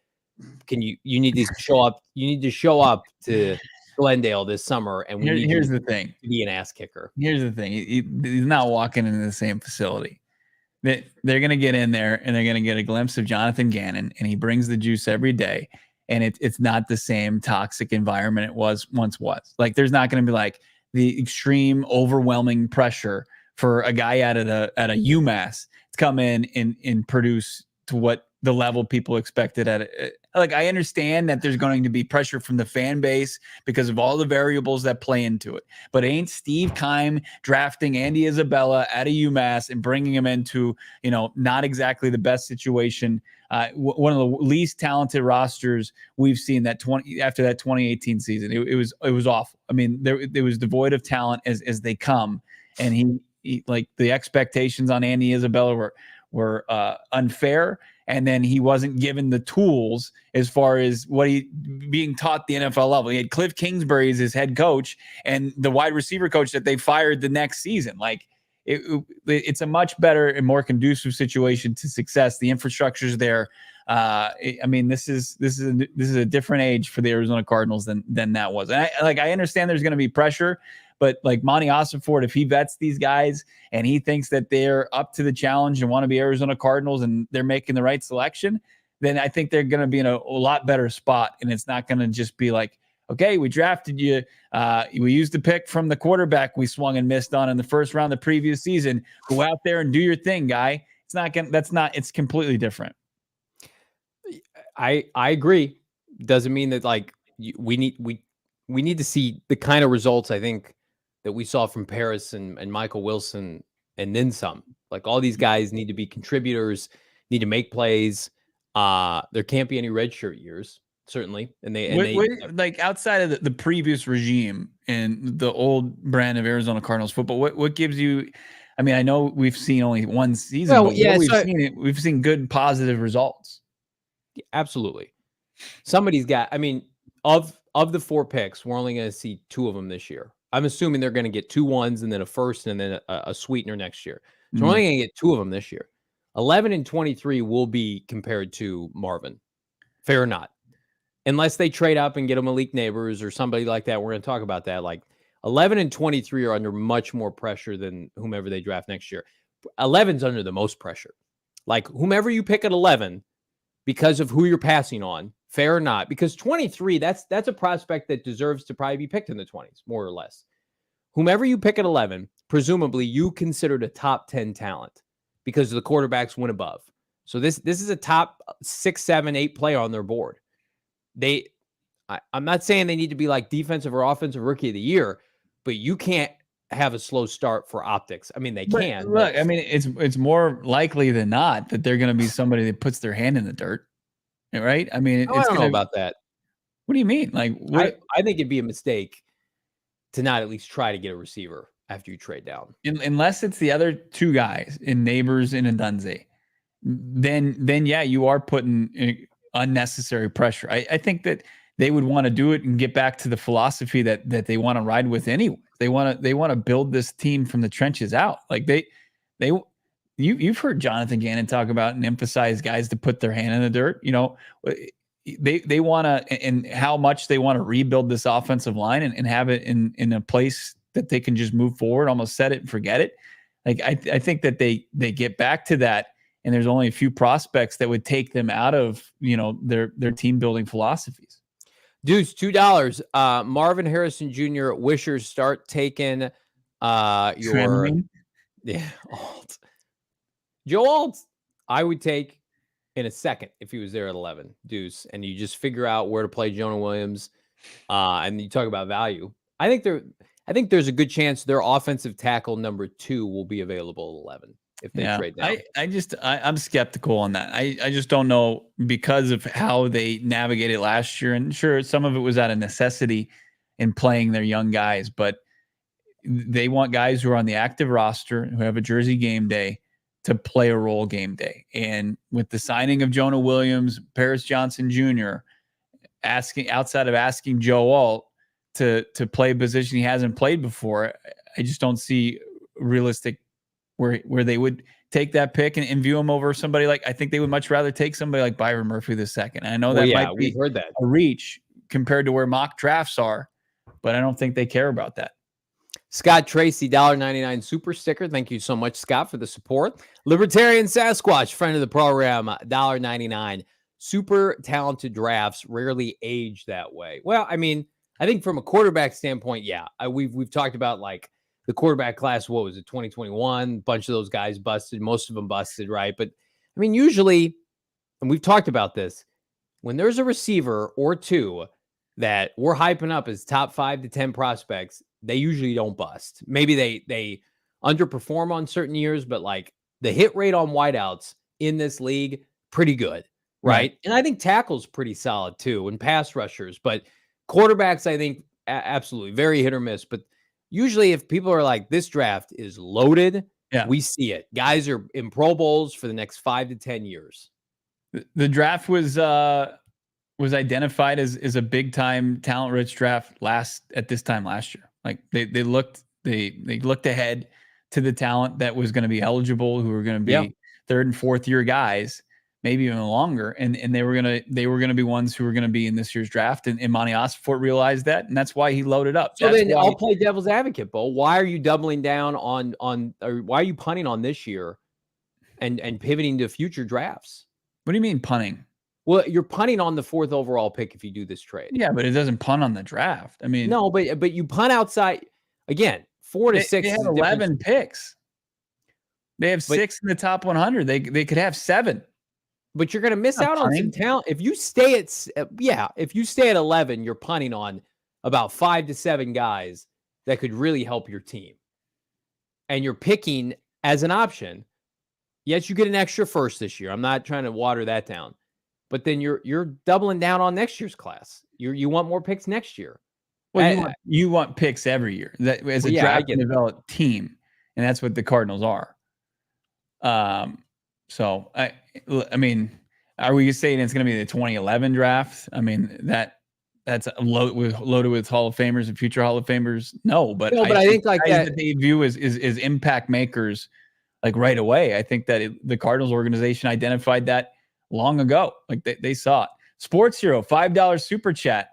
you need to show up. You need to show up to Glendale this summer, and here's the thing: to be an ass kicker. Here's the thing: he's not walking into the same facility. They're going to get in there, and they're going to get a glimpse of Jonathan Gannon, and he brings the juice every day. And it's not the same toxic environment it once was. Like there's not going to be like the extreme, overwhelming pressure for a guy at a UMass to come in and produce to what the level people expected at it. Like I understand that there's going to be pressure from the fan base because of all the variables that play into it. But ain't Steve Keim drafting Andy Isabella at a UMass and bringing him into, not exactly the best situation. One of the least talented rosters we've seen after that 2018 season. It was awful. I mean, it was devoid of talent as they come. And he like the expectations on Andy Isabella were unfair. And then he wasn't given the tools as far as what he being taught the NFL level. He had Cliff Kingsbury as his head coach and the wide receiver coach that they fired the next season. Like it's a much better and more conducive situation to success. The infrastructure's there. I mean, this is a different age for the Arizona Cardinals than that was. And I understand there's going to be pressure. But like Monty Ossenfort, if he vets these guys and he thinks that they're up to the challenge and want to be Arizona Cardinals and they're making the right selection, then I think they're going to be in a lot better spot. And it's not going to just be like, okay, we drafted you. We used the pick from the quarterback we swung and missed on in the first round of the previous season. Go out there and do your thing, guy. It's completely different. I agree. Doesn't mean that like we need to see the kind of results I think that we saw from Paris and Michael Wilson and then some. Like all these guys need to be contributors, need to make plays. There can't be any redshirt years, certainly. And they like outside of the previous regime and the old brand of Arizona Cardinals football, what gives you? I mean, I know we've seen only one season, but we've seen good positive results. Yeah, absolutely. Somebody's got. I mean, of the 4 picks, we're only going to see 2 of them this year. I'm assuming they're going to get 2 1s and then a first and then a sweetener next year. So we're only going to get 2 of them this year. 11 and 23 will be compared to Marvin. Fair or not. Unless they trade up and get a Malik Nabers or somebody like that. We're going to talk about that. Like 11 and 23 are under much more pressure than whomever they draft next year. 11's under the most pressure. Like whomever you pick at 11 because of who you're passing on. Fair or not, because 23, that's a prospect that deserves to probably be picked in the 20s, more or less. Whomever you pick at 11, presumably you considered a top 10 talent because the quarterbacks went above. So this is a top 6, 7, 8 player on their board. I'm not saying they need to be like defensive or offensive rookie of the year, but you can't have a slow start for optics. I mean, they can. Look, I mean, it's more likely than not that they're going to be somebody that puts their hand in the dirt. Right? I mean, I don't know about that. What do you mean? Like, I think it'd be a mistake to not at least try to get a receiver after you trade down. Unless it's the other 2 guys in Nabers and Ndunze, then yeah, you are putting unnecessary pressure. I think that they would want to do it and get back to the philosophy that they want to ride with anyway. They want to build this team from the trenches out. Like you've heard Jonathan Gannon talk about and emphasize guys to put their hand in the dirt. they want to, and how much they want to rebuild this offensive line and have it in a place that they can just move forward, almost set it and forget it. Like I think that they get back to that, and there's only a few prospects that would take them out of their team building philosophies. Deuce, $2. Marvin Harrison Jr. Wishers start taking your Alt. Joe Alt, I would take in a second if he was there at 11. Deuce, and you just figure out where to play Jonah Williams, and you talk about value. I think there's a good chance their offensive tackle number 2 will be available at 11 if they trade down. I'm skeptical on that. I just don't know because of how they navigated last year. And sure, some of it was out of necessity in playing their young guys, but they want guys who are on the active roster, who have a jersey game day, to play a role game day. And with the signing of Jonah Williams, Paris Johnson Jr., outside of asking Joe Alt to play a position he hasn't played before, I just don't see realistic where they would take that pick and view him over somebody like, I think they would much rather take somebody like Byron Murphy II. And I know might be heard that. a reach compared to where mock drafts are, but I don't think they care about that. Scott Tracy, $1.99 super sticker. Thank you so much, Scott, for the support. Libertarian Sasquatch, friend of the program, $1.99. Super talented drafts rarely age that way. Well, I mean, I think from a quarterback standpoint, we've talked about like the quarterback class. What was it, 2021? A bunch of those guys busted. Most of them busted, right? But I mean, usually, and we've talked about this, when there's a receiver or two that we're hyping up as top 5 to 10 prospects, they usually don't bust. Maybe they underperform on certain years, but like the hit rate on wideouts in this league, pretty good, right? And I think tackles pretty solid too, and pass rushers. But quarterbacks, I think absolutely very hit or miss. But usually, if people are like, this draft is loaded, we see it. Guys are in Pro Bowls for the next 5 to 10 years. The draft was identified as a big time talent rich draft at this time last year. Like they looked ahead to the talent that was going to be eligible, who were going to be third and fourth year guys, maybe even longer, and they were gonna be ones who were going to be in this year's draft. And Monty Ossenfort realized that, and that's why he loaded up. So then I'll play devil's advocate, Bo. Why are you doubling down on or why are you punting on this year and pivoting to future drafts? What do you mean punting? Well, you're punting on the 4th overall pick if you do this trade. Yeah, but it doesn't punt on the draft. I mean, no, but you punt outside again. 4 to 6. They have 11 picks. They have 6 in the top 100. They could have 7. But you're going to miss out on some talent if you stay if you stay at 11. You're punting on about 5 to 7 guys that could really help your team, and you're picking as an option. Yes, you get an extra first this year. I'm not trying to water that down. But then you're doubling down on next year's class. You want more picks next year. Well, you want picks every year. That as a draft and develop team, and that's what the Cardinals are. So I mean, are we saying it's going to be the 2011 draft? I mean that's loaded with Hall of Famers and future Hall of Famers. No, but I think like that they view as impact makers, like right away. I think that the Cardinals organization identified that long ago. Like they saw it. Sports Hero, $5 super chat.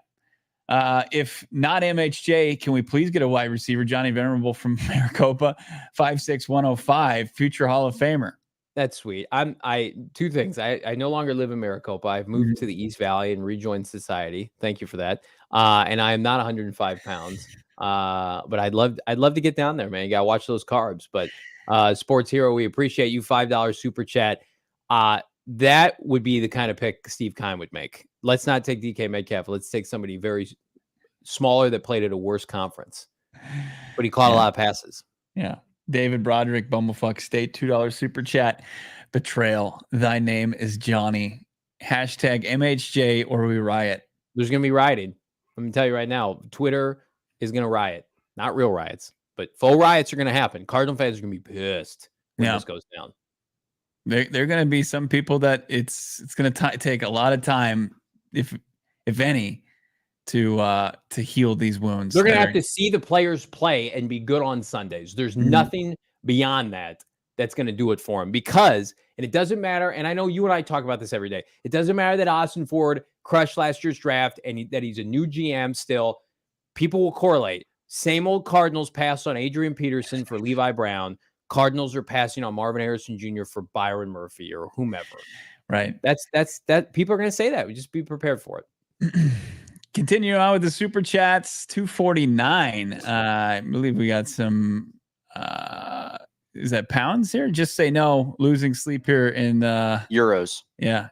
If not MHJ, can we please get a wide receiver? Johnny Venerable from Maricopa, 5'6", 105, future Hall of Famer. That's sweet. Two things. I no longer live in Maricopa. I've moved to the East Valley and rejoined society. Thank you for that. And I am not 105 pounds. But I'd love to get down there, man. You gotta watch those carbs. But Sports Hero, we appreciate you. $5 super chat. That would be the kind of pick Steve Keim would make. Let's not take DK Metcalf. Let's take somebody very smaller that played at a worse conference, but he caught a lot of passes. Yeah. David Broderick, Bumblefuck State, $2 super chat. Betrayal. Thy name is Johnny. Hashtag MHJ or we riot. There's going to be rioting. Let me tell you right now, Twitter is going to riot. Not real riots, but faux riots are going to happen. Cardinal fans are going to be pissed when this goes down. There are going to be some people that it's going to take a lot of time, if any, to heal these wounds. They're going to have to see the players play and be good on Sundays. There's nothing beyond that's going to do it for them, because, and it doesn't matter, and I know you and I talk about this every day, it doesn't matter that Ossenfort crushed last year's draft and that he's a new GM still, people will correlate. Same old Cardinals passed on Adrian Peterson for Levi Brown. Cardinals are passing on Marvin Harrison Jr. for Byron Murphy or whomever. Right. That people are going to say that. We just be prepared for it. Continue on with the super chats. 249. I believe we got some. Is that pounds here? Just say no. Losing sleep here in euros. Yeah,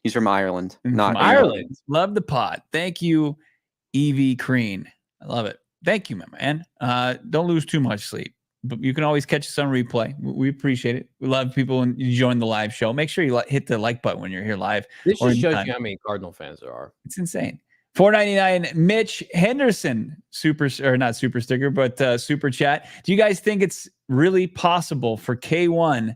he's from Ireland. Not from Ireland. Love the pod. Thank you, Evie Crean. I love it. Thank you, my man. Don't lose too much sleep, but you can always catch us on replay. We appreciate it. We love people when you join the live show. Make sure you hit the like button when you're here live. This just shows you how many Cardinal fans there are. It's insane. $4.99. Mitch Henderson, super sticker, but super chat. Do you guys think it's really possible for K1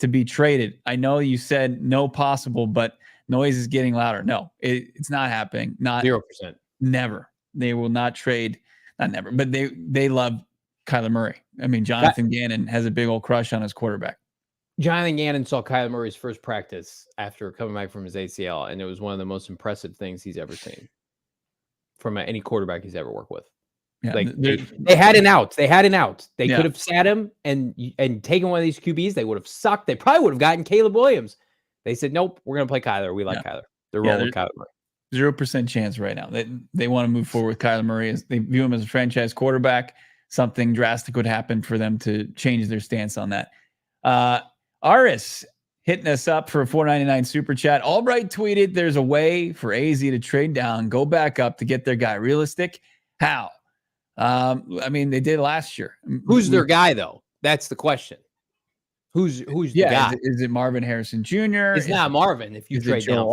to be traded? I know you said no possible, but noise is getting louder. No, it's not happening. Not 0%. Never. They will not trade. Not never, but they love Kyler Murray. I mean, Jonathan Gannon has a big old crush on his quarterback. Jonathan Gannon saw Kyler Murray's first practice after coming back from his ACL, and it was one of the most impressive things he's ever seen from any quarterback he's ever worked with. Yeah, like they had an out. They had an out. They could have sat him and taken one of these QBs. They would have sucked. They probably would have gotten Caleb Williams. They said, nope, we're going to play Kyler. We like Kyler. They're rolling with Kyler Murray. 0% chance right now. They want to move forward with Kyler Murray. They view him as a franchise quarterback. Something drastic would happen for them to change their stance on that. Aris hitting us up for a $4.99 super chat. Albright tweeted, there's a way for AZ to trade down, go back up to get their guy. Realistic? How? I mean, they did last year. Who's their guy, though? That's the question. Who's the guy? Is it Marvin Harrison Jr.? It's not Marvin. If you trade down,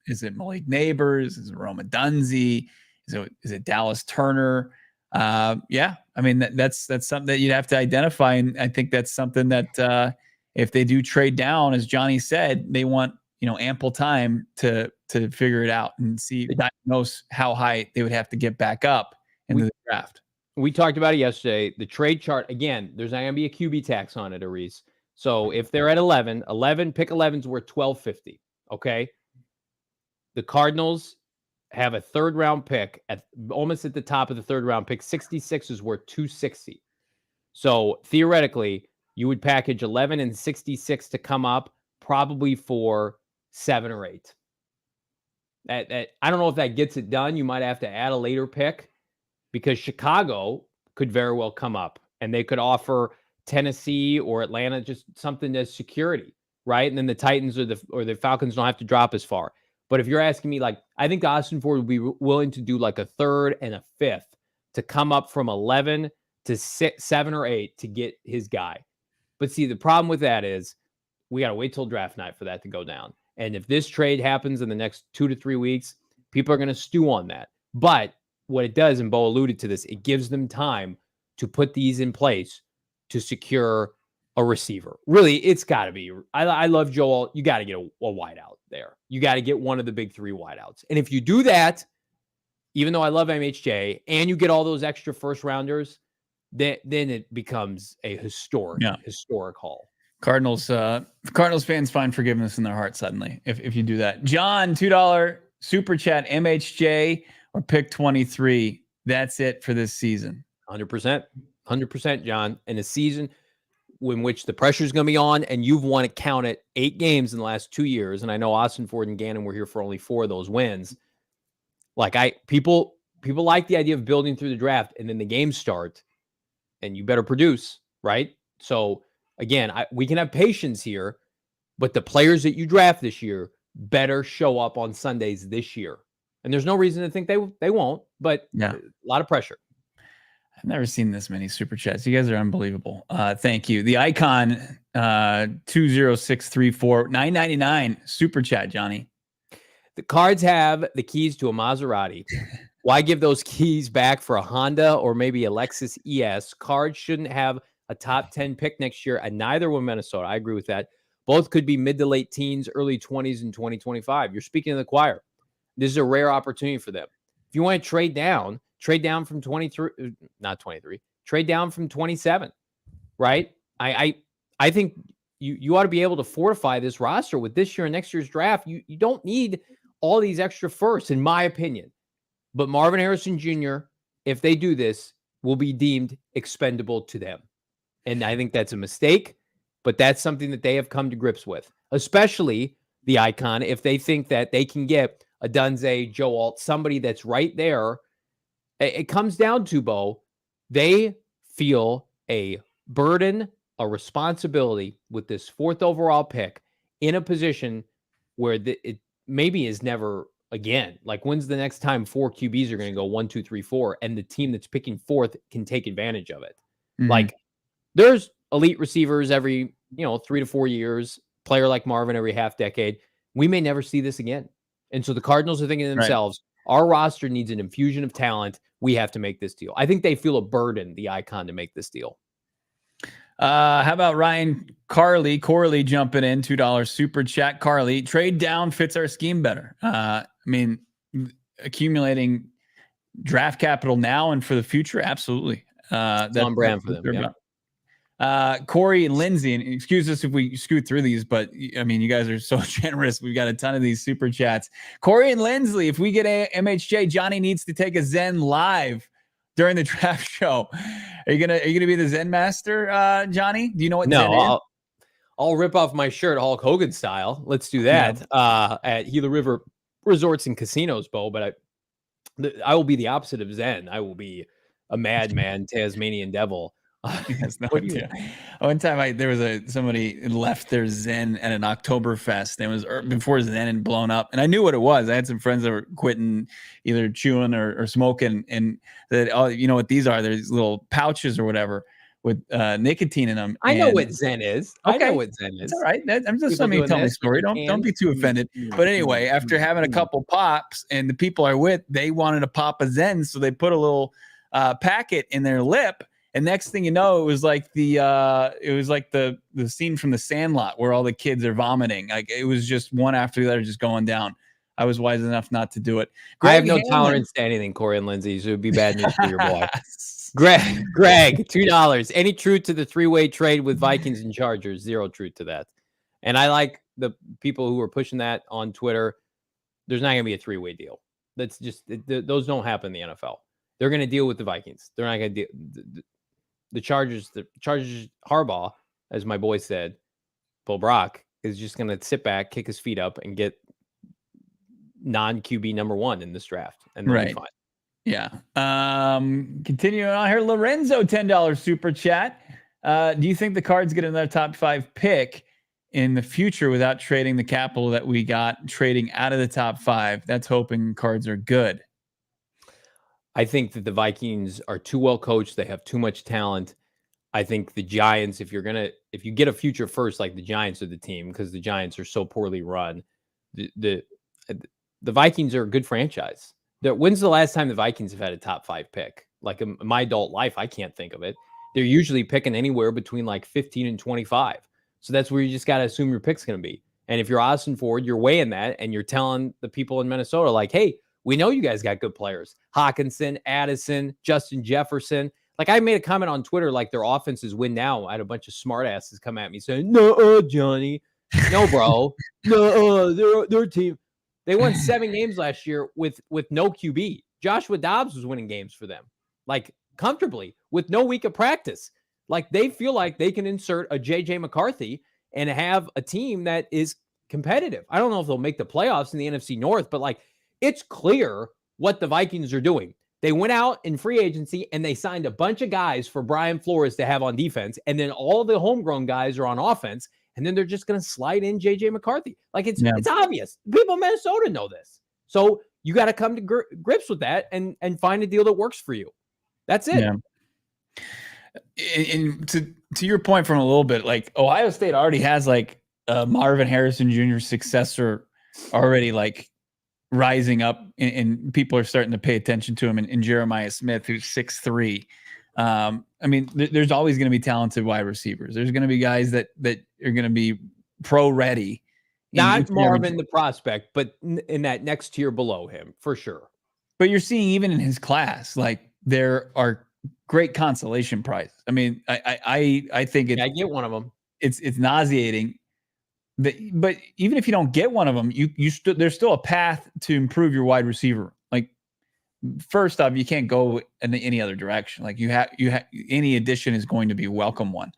is it Malik Nabers? Is it Roma Dunzi? Is it Dallas Turner? Yeah, I mean that's something that you'd have to identify, and I think that's something that if they do trade down, as Johnny said, they want ample time to figure it out and diagnose how high they would have to get back up into the draft. We talked about it yesterday. The trade chart again. There's not going to be a QB tax on it, Aris. So if they're at 11, pick 11's worth $12.50. Okay. The Cardinals have a third round pick almost at the top of the third round pick. 66 is worth $260. So theoretically, you would package 11 and 66 to come up probably for 7 or 8. That I don't know if that gets it done. You might have to add a later pick because Chicago could very well come up and they could offer Tennessee or Atlanta just something as security, right? And then the Titans or the Falcons don't have to drop as far. But if you're asking me, I think Austin Ford would be willing to do like a 3rd and a 5th to come up from 11 to 7 or 8 to get his guy. But see, the problem with that is we got to wait till draft night for that to go down. And if this trade happens in the next 2 to 3 weeks, people are going to stew on that. But what it does, and Bo alluded to this, it gives them time to put these in place to secure a receiver. Really, it's got to be. I love Joel. You got to get a wideout there. You got to get one of the big 3 wideouts. And if you do that, even though I love MHJ, and you get all those extra first rounders, then it becomes a historic haul. Cardinals fans find forgiveness in their heart suddenly if you do that. John, $2 super chat, MHJ or pick 23. That's it for this season. 100%, John. In a season in which the pressure is going to be on, and you've won, count it, 8 games in the last 2 years, and I know Austin Ford and Gannon were here for only 4 of those wins. People like the idea of building through the draft, and then the games start, and you better produce, right? So again, we can have patience here, but the players that you draft this year better show up on Sundays this year. And there's no reason to think they won't, but a lot of pressure. I've never seen this many super chats. You guys are unbelievable. Thank you. The Icon 20634 $9.99 super chat, Johnny. The Cards have the keys to a Maserati. Why give those keys back for a Honda or maybe a Lexus ES? Cards shouldn't have a top 10 pick next year, and neither will Minnesota. I agree with that. Both could be mid to late teens, early 20s in 2025. You're speaking to the choir. This is a rare opportunity for them. If you want to trade down from 23, not 23, trade down from 27, right? I think you ought to be able to fortify this roster with this year and next year's draft. You don't need all these extra firsts, in my opinion. But Marvin Harrison Jr., if they do this, will be deemed expendable to them. And I think that's a mistake, but that's something that they have come to grips with, especially the icon. If they think that they can get a Dunze, Joe Alt, somebody that's right there, it comes down to, Bo, they feel a burden, a responsibility with this 4th overall pick in a position where it maybe is never again. Like, when's the next time 4 QBs are going to go 1, 2, 3, 4, and the team that's picking 4th can take advantage of it? Mm-hmm. Like, there's elite receivers every 3 to 4 years, player like Marvin every half decade. We may never see this again. And so the Cardinals are thinking to themselves, our roster needs an infusion of talent. We have to make this deal. I think they feel a burden, the icon, to make this deal. How about Ryan Corley jumping in, $2 super chat. Carly, trade down fits our scheme better. I mean, accumulating draft capital now and for the future, absolutely. That's on brand for them. Yeah. Corey and Lindsay, and excuse us if we scoot through these, but I mean, you guys are so generous. We've got a ton of these super chats. Corey and Lindsley, if we get a MHJ, Johnny needs to take a Zen live during the draft show. Are you gonna be the Zen master, Johnny? Do you know what Zen is? I'll rip off my shirt Hulk Hogan style. Let's do that at Gila River Resorts and Casinos, Bo. But I will be the opposite of Zen. I will be a madman, Tasmanian devil. Yes, no idea. One time there was somebody left their Zen at an Oktoberfest, and it was before Zen had blown up, and I knew what it was. I had some friends that were quitting, either chewing or smoking, and that, you know what these are? There's little pouches or whatever with nicotine in them. I know what Zen is. Okay. I know what Zen is. It's all right. I'm just letting you tell me the story. Don't be too offended. But anyway, after having a couple pops, and the people I'm with, they wanted to pop a Zen, so they put a little packet in their lip. And next thing you know, it was like the scene from The Sandlot where all the kids are vomiting. Like, it was just one after the other, just going down. I was wise enough not to do it. I have no tolerance to anything, Corey and Lindsay. So it would be bad news for your boy. Greg, $2. Any truth to the 3-way trade with Vikings and Chargers? Zero truth to that. And I like the people who are pushing that on Twitter. There's not going to be a 3-way deal. That's just those don't happen in the NFL. They're going to deal with the Vikings. They're not going to deal. The Chargers, Harbaugh, as my boy said, Bill Brack, is just going to sit back, kick his feet up, and get non-QB number 1 in this draft. And they'll be fine. Yeah. Continuing on here, Lorenzo, $10 super chat. Do you think the Cards get another top 5 pick in the future without trading the capital that we got trading out of the top 5? That's hoping Cards are good. I think that the Vikings are too well coached. They have too much talent. I think the Giants, if you get a future first, like the Giants are the team, because the Giants are so poorly run. The Vikings are a good franchise. When's the last time the Vikings have had a top 5 pick? Like, in my adult life, I can't think of it. They're usually picking anywhere between like 15 and 25. So that's where you just got to assume your pick's going to be. And if you're Austin Ford, you're weighing that, and you're telling the people in Minnesota, like, hey, we know you guys got good players. Hawkinson, Addison, Justin Jefferson. Like, I made a comment on Twitter, like, their offenses win now. I had a bunch of smartasses come at me saying, no, Johnny. No, bro. No, their team. They won 7 games last year with no QB. Joshua Dobbs was winning games for them, like, comfortably, with no week of practice. Like, they feel like they can insert a J.J. McCarthy and have a team that is competitive. I don't know if they'll make the playoffs in the NFC North, but, like, it's clear what the Vikings are doing. They went out in free agency and they signed a bunch of guys for Brian Flores to have on defense. And then all the homegrown guys are on offense. And then they're just going to slide in J.J. McCarthy. Like, it's obvious. People in Minnesota know this. So you got to come to grips with that and find a deal that works for you. That's it. Yeah. And to your point from a little bit, like, Ohio State already has like a Marvin Harrison Jr. successor already, like, rising up, and people are starting to pay attention to him, and Jeremiah Smith, who's 6'3". I mean, there's always going to be talented wide receivers. There's going to be guys that are going to be pro ready. Not Marvin the prospect, but in that next tier below him, for sure. But you're seeing even in his class, like, there are great consolation prizes. I mean, I think I get one of them. It's nauseating but even if you don't get one of them, there's still a path to improve your wide receiver. Like, first off, you can't go in any other direction. Like any addition is going to be a welcome one.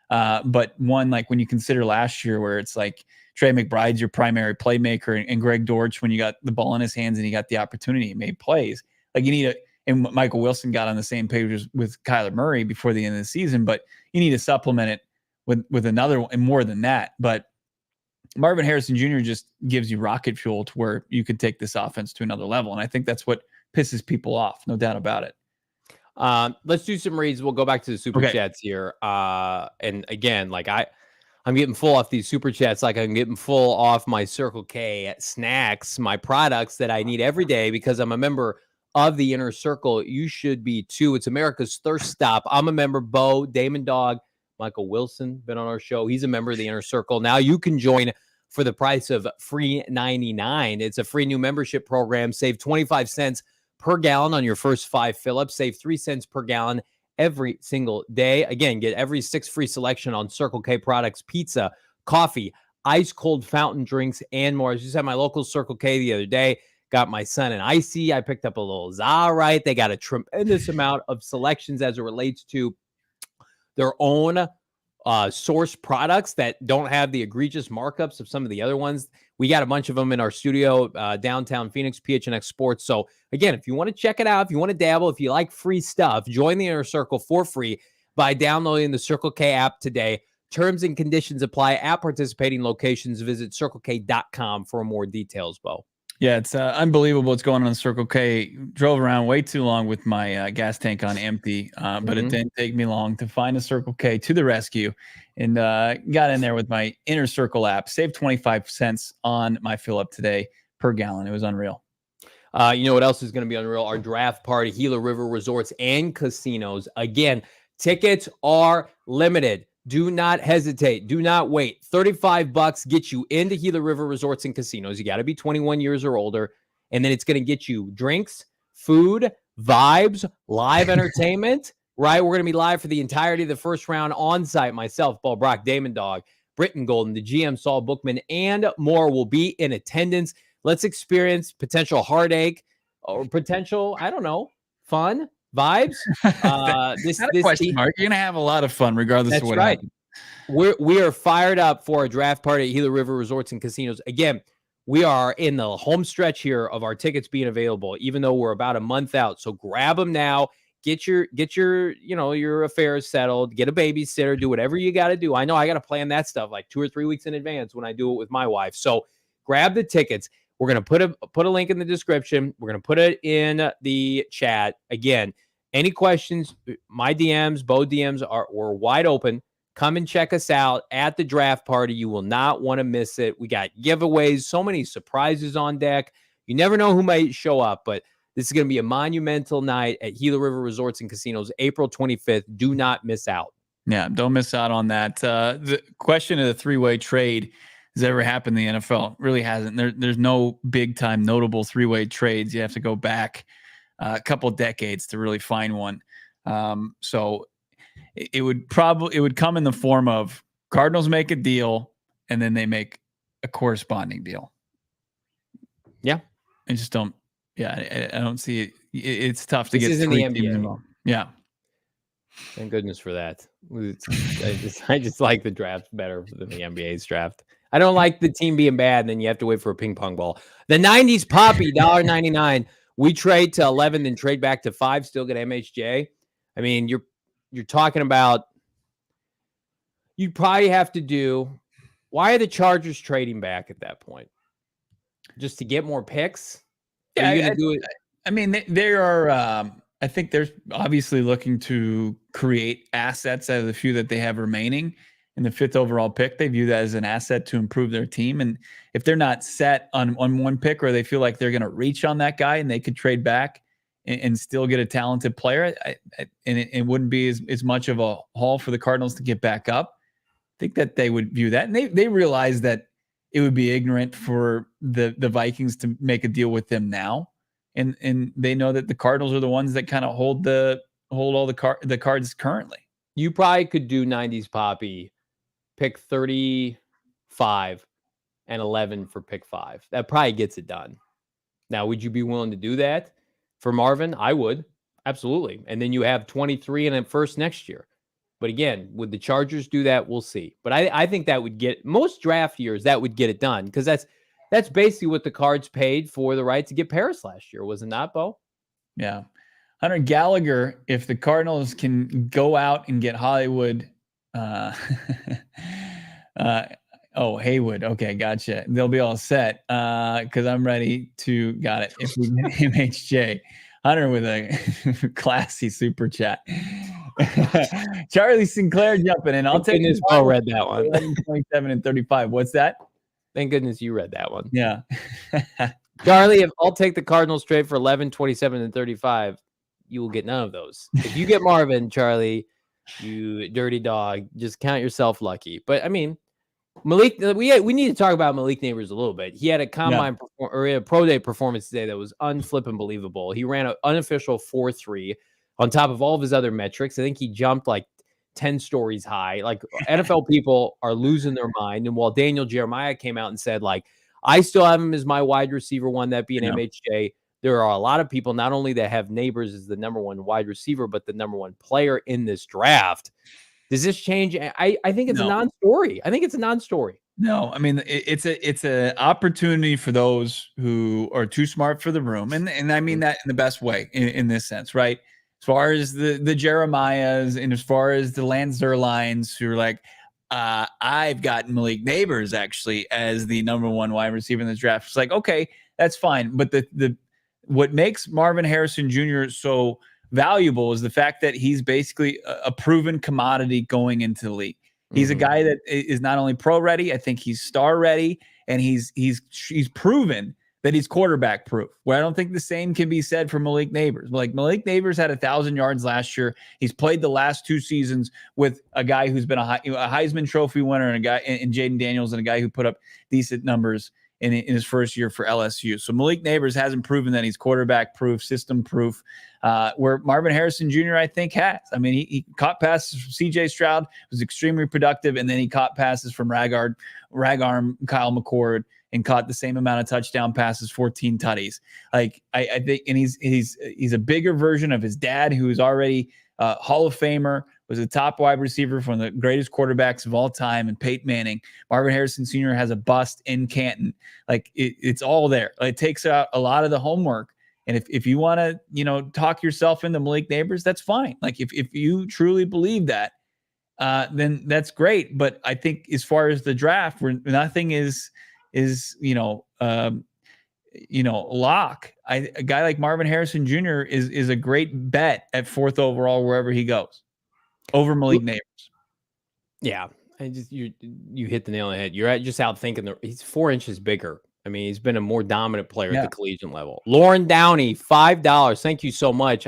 But one, like when you consider last year where it's like Trey McBride's your primary playmaker and Greg Dortch, when you got the ball in his hands and he got the opportunity, he made plays. Like you need and Michael Wilson got on the same page with Kyler Murray before the end of the season, but you need to supplement it with another one and more than that. But Marvin Harrison Jr. just gives you rocket fuel to where you could take this offense to another level. And I think that's what pisses people off. No doubt about it. Let's do some reads. We'll go back to the super chats here. And again, like I'm getting full off these super chats. Like I'm getting full off my Circle K snacks, my products that I need every day because I'm a member of the Inner Circle. You should be too. It's America's thirst stop. I'm a member. Bo, Damon Dog, Michael Wilson, been on our show. He's a member of the Inner Circle. Now you can join for the price of free $99. It's a free new membership program. Save 25 cents per gallon on your first 5 fill-ups. Save 3 cents per gallon every single day. Again, get every 6 free selection on Circle K products, pizza, coffee, ice cold fountain drinks, and more. I just had my local Circle K the other day. Got my son an icy. I picked up a little Zah. They got a tremendous amount of selections as it relates to their own source products that don't have the egregious markups of some of the other ones. We got a bunch of them in our studio, downtown Phoenix, PHNX Sports. So again, if you want to check it out, if you want to dabble, if you like free stuff, join the Inner Circle for free by downloading the Circle K app today. Terms and conditions apply at participating locations. Visit CircleK.com for more details, Bo. Yeah, it's unbelievable what's going on in Circle K. Drove around way too long with my gas tank on empty, but it didn't take me long to find a Circle K to the rescue and got in there with my Inner Circle app. Saved 25 cents on my fill up today per gallon. It was unreal. You know what else is going to be unreal? Our draft party, Gila River Resorts and Casinos. Again, tickets are limited. Do not hesitate. Do not wait. $35 gets you into Gila River Resorts and Casinos. You got to be 21 years or older. And then it's going to get you drinks, food, vibes, live entertainment, right? We're going to be live for the entirety of the first round on site. Myself, Bo, Brack, Damon Dog, Britton Golden, the GM, Saul Bookman, and more will be in attendance. Let's experience potential heartache or potential, I don't know, fun. Vibes. This question mark. You're gonna have a lot of fun, regardless of what happens. We are fired up for a draft party at Gila River Resorts and Casinos. Again, we are in the home stretch here of our tickets being available, even though we're about a month out. So grab them now. Get your your affairs settled. Get a babysitter. Do whatever you got to do. I know I got to plan that stuff like 2 or 3 weeks in advance when I do it with my wife. So grab the tickets. We're gonna put a link in the description. We're gonna put it in the chat again. Any questions, my DMs, Bo DMs were wide open. Come and check us out at the draft party. You will not want to miss it. We got giveaways, so many surprises on deck. You never know who might show up, but this is going to be a monumental night at Gila River Resorts and Casinos, April 25th. Do not miss out. Yeah, don't miss out on that. The question of the three-way trade has ever happened in the NFL. Really hasn't. There's no big-time notable three-way trades. You have to go back a couple decades to really find one. So it would come in the form of Cardinals make a deal and then they make a corresponding deal. Yeah. I just don't. Yeah. I don't see it. It's tough to get in the NBA. Involved. Yeah. Thank goodness for that. I just like the draft better than the NBA's draft. I don't like the team being bad and then you have to wait for a ping pong ball. The 90s Poppy, $1.99. We trade to 11, then trade back to 5, still get MHJ. I mean, you're talking about you'd probably have to do. Why are the Chargers trading back at that point? Just to get more picks? Yeah, are you gonna do it? I mean, they are. I think they're obviously looking to create assets out of the few that they have remaining. In the 5th overall pick, they view that as an asset to improve their team. And if they're not set on one pick, or they feel like they're going to reach on that guy and they could trade back and still get a talented player, and it wouldn't be as much of a haul for the Cardinals to get back up. I think that they would view that. And they realize that it would be ignorant for the Vikings to make a deal with them now. And they know that the Cardinals are the ones that kind of hold all the cards currently. You probably could do 90s Poppy, pick 35, and 11 for pick 5. That probably gets it done. Now, would you be willing to do that for Marvin? I would. Absolutely. And then you have 23 and a first next year. But again, would the Chargers do that? We'll see. But I think that would get most draft years, that would get it done, because that's basically what the Cards paid for the right to get Paris last year, was it not, Bo? Yeah. Hunter Gallagher, if the Cardinals can go out and get Hollywood, Haywood. Okay, gotcha. They'll be all set because I'm ready to got it. If we get MHJ. Hunter with a classy super chat. Charlie Sinclair jumping in. I'll take goodness Bo read that one. 27 and 35. What's that? Thank goodness you read that one. Yeah. Charlie, if I'll take the Cardinals trade for 11, 27, and 35, you will get none of those. If you get Marvin, Charlie, you dirty dog, just count yourself lucky. But I mean, Malik, we need to talk about Malik Nabers a little bit. He had a combine or a pro day performance today that was unflippin' believable. He ran an unofficial 4.3 on top of all of his other metrics. I think he jumped like 10 stories high. Like NFL people are losing their mind. And while Daniel Jeremiah came out and said, like, I still have him as my wide receiver one, that being MHJ, there are a lot of people not only that have Nabers as the number one wide receiver, but the number one player in this draft. Does this change? I think it's a non-story. I think it's a non-story. No, I mean, it's an opportunity for those who are too smart for the room. And I mean that in the best way in this sense, right? As far as the Jeremiahs and as far as the Lance Zierleins who are like, I've got Malik Nabers actually as the number one wide receiver in this draft. It's like, okay, that's fine. But what makes Marvin Harrison Jr. so valuable is the fact that he's basically a proven commodity going into the league. He's a guy that is not only pro ready, I think he's star ready, and he's proven that he's quarterback proof. Where I don't think the same can be said for Malik Nabers. Like Malik Nabers had 1,000 yards last year. He's played the last 2 seasons with a guy who's been a Heisman Trophy winner and a guy in Jaden Daniels and a guy who put up decent numbers in his first year for LSU. So Malik Nabers hasn't proven that he's quarterback proof, system proof, where Marvin Harrison Jr. I think has. I mean, he caught passes from CJ Stroud, was extremely productive, and then he caught passes from ragarm Kyle McCord and caught the same amount of touchdown passes, 14 tutties. Like I think, and he's a bigger version of his dad, who is already Hall of Famer, was a top wide receiver from the greatest quarterbacks of all time, and Peyton Manning. Marvin Harrison Sr. has a bust in Canton. Like it's all there. It takes out a lot of the homework. And if you want to, talk yourself into Malik Nabers, that's fine. Like if you truly believe that, then that's great. But I think as far as the draft, where nothing is lock. A guy like Marvin Harrison Jr. is a great bet at 4th overall wherever he goes over Malik Nabers. Yeah, you hit the nail on the head. You're just out thinking he's 4 inches bigger. I mean, he's been a more dominant player at the collegiate level. Lauren Downey, $5. Thank you so much.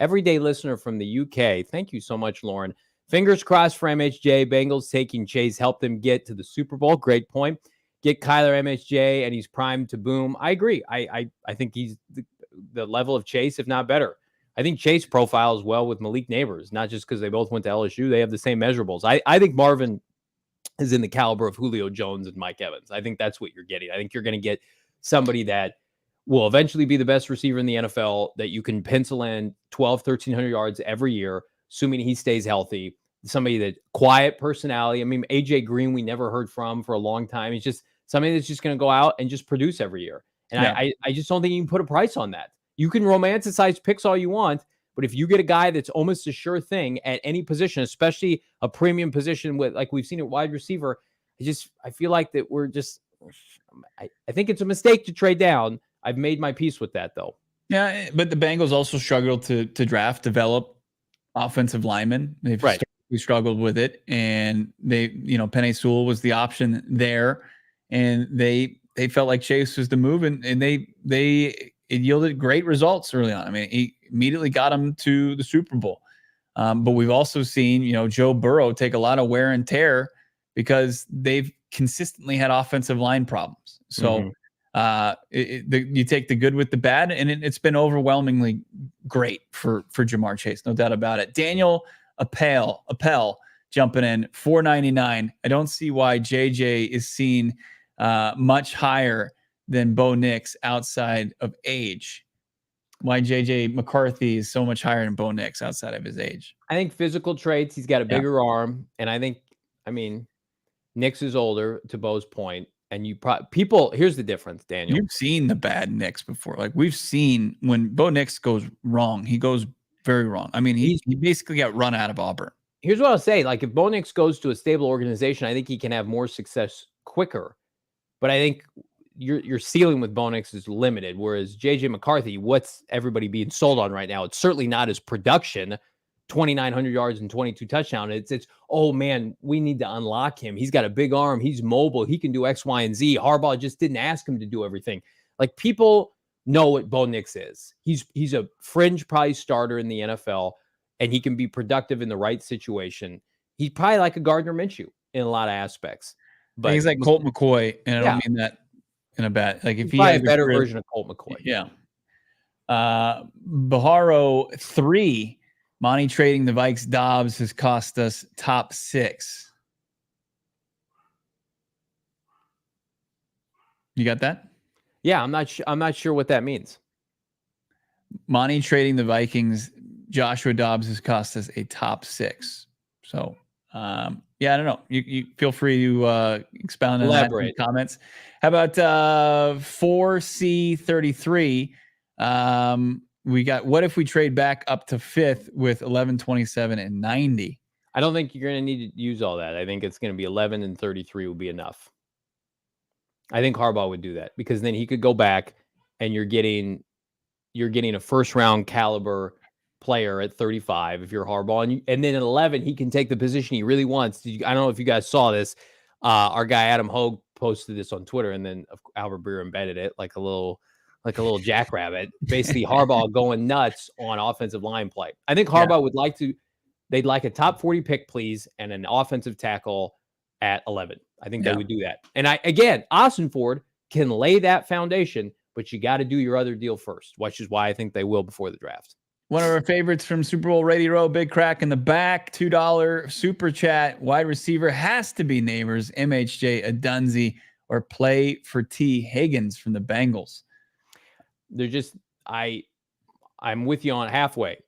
Everyday listener from the UK. Thank you so much, Lauren. Fingers crossed for MHJ. Bengals taking Chase helped them get to the Super Bowl. Great point. Get Kyler MHJ, and he's primed to boom. I agree. I think he's the level of Chase, if not better. I think Chase profiles well with Malik Nabers, not just because they both went to LSU. They have the same measurables. I think Marvin is in the caliber of Julio Jones and Mike Evans. I think that's what you're getting. I think you're going to get somebody that will eventually be the best receiver in the NFL, that you can pencil in 1,300 yards every year, assuming he stays healthy. Somebody that quiet personality. I mean, AJ Green, we never heard from for a long time. He's just somebody that's just going to go out and just produce every year. And I just don't think you can put a price on that. You can romanticize picks all you want, but if you get a guy that's almost a sure thing at any position, especially a premium position with, like we've seen at wide receiver, I feel like that I think it's a mistake to trade down. I've made my peace with that though. Yeah, but the Bengals also struggled to develop offensive linemen. They've struggled with it, and Penei Sewell was the option there, and they felt like Chase was the move, and it yielded great results early on. I mean, he immediately got them to the Super Bowl. But we've also seen, Joe Burrow take a lot of wear and tear because they've consistently had offensive line problems. So you take the good with the bad, and it's been overwhelmingly great for Jamar Chase, no doubt about it. Daniel Appel jumping in, $4.99. I don't see why JJ is seen much higher than Bo Nix outside of age. Why JJ McCarthy is so much higher than Bo Nix outside of his age. I think physical traits, he's got a bigger arm. And I mean, Nix is older, to Bo's point. And here's the difference, Daniel. You've seen the bad Nix before. Like, we've seen when Bo Nix goes wrong, he goes very wrong. I mean, he basically got run out of Auburn. Here's what I'll say. Like, if Bo Nix goes to a stable organization, I think he can have more success quicker. But I think your ceiling with Bo Nix is limited, whereas JJ McCarthy, what's everybody being sold on right now? It's certainly not his production, 2,900 yards and 22 touchdowns. It's oh man, we need to unlock him. He's got a big arm. He's mobile. He can do X, Y, and Z. Harbaugh just didn't ask him to do everything. Like, people know what Bo Nix is. He's a fringe prize starter in the NFL, and he can be productive in the right situation. He's probably like a Gardner Minshew in a lot of aspects. But he's like Colt McCoy, and I don't mean that in a bad. Like, if he had a better version of Colt McCoy. Yeah. Baharo 3. Monty trading the Vikes Dobbs has cost us top 6. You got that? Yeah, I'm not sure what that means. Monty trading the Vikings, Joshua Dobbs has cost us a top 6. So, I don't know. You feel free to expound on that in the comments. How about 4C33? We got, what if we trade back up to 5th with 11, 27, and 90? I don't think you're going to need to use all that. I think it's going to be 11 and 33 will be enough. I think Harbaugh would do that, because then he could go back and you're getting a first round caliber player at 35 if you're Harbaugh, and then at 11 he can take the position he really wants. I don't know if you guys saw this. Our guy Adam Hogue posted this on Twitter, and then Albert Breer embedded it like a little jackrabbit. Basically, Harbaugh going nuts on offensive line play. I think Harbaugh they'd like a top 40 pick, please, and an offensive tackle at 11. I think they would do that. And Austin Ford can lay that foundation, but you got to do your other deal first, which is why I think they will before the draft. One of our favorites from Super Bowl Radio, Big Crack in the back, $2 super chat. Wide receiver has to be Nabers, MHJ, Adunzi, or play for T. Higgins from the Bengals. They're just, I'm with you on halfway.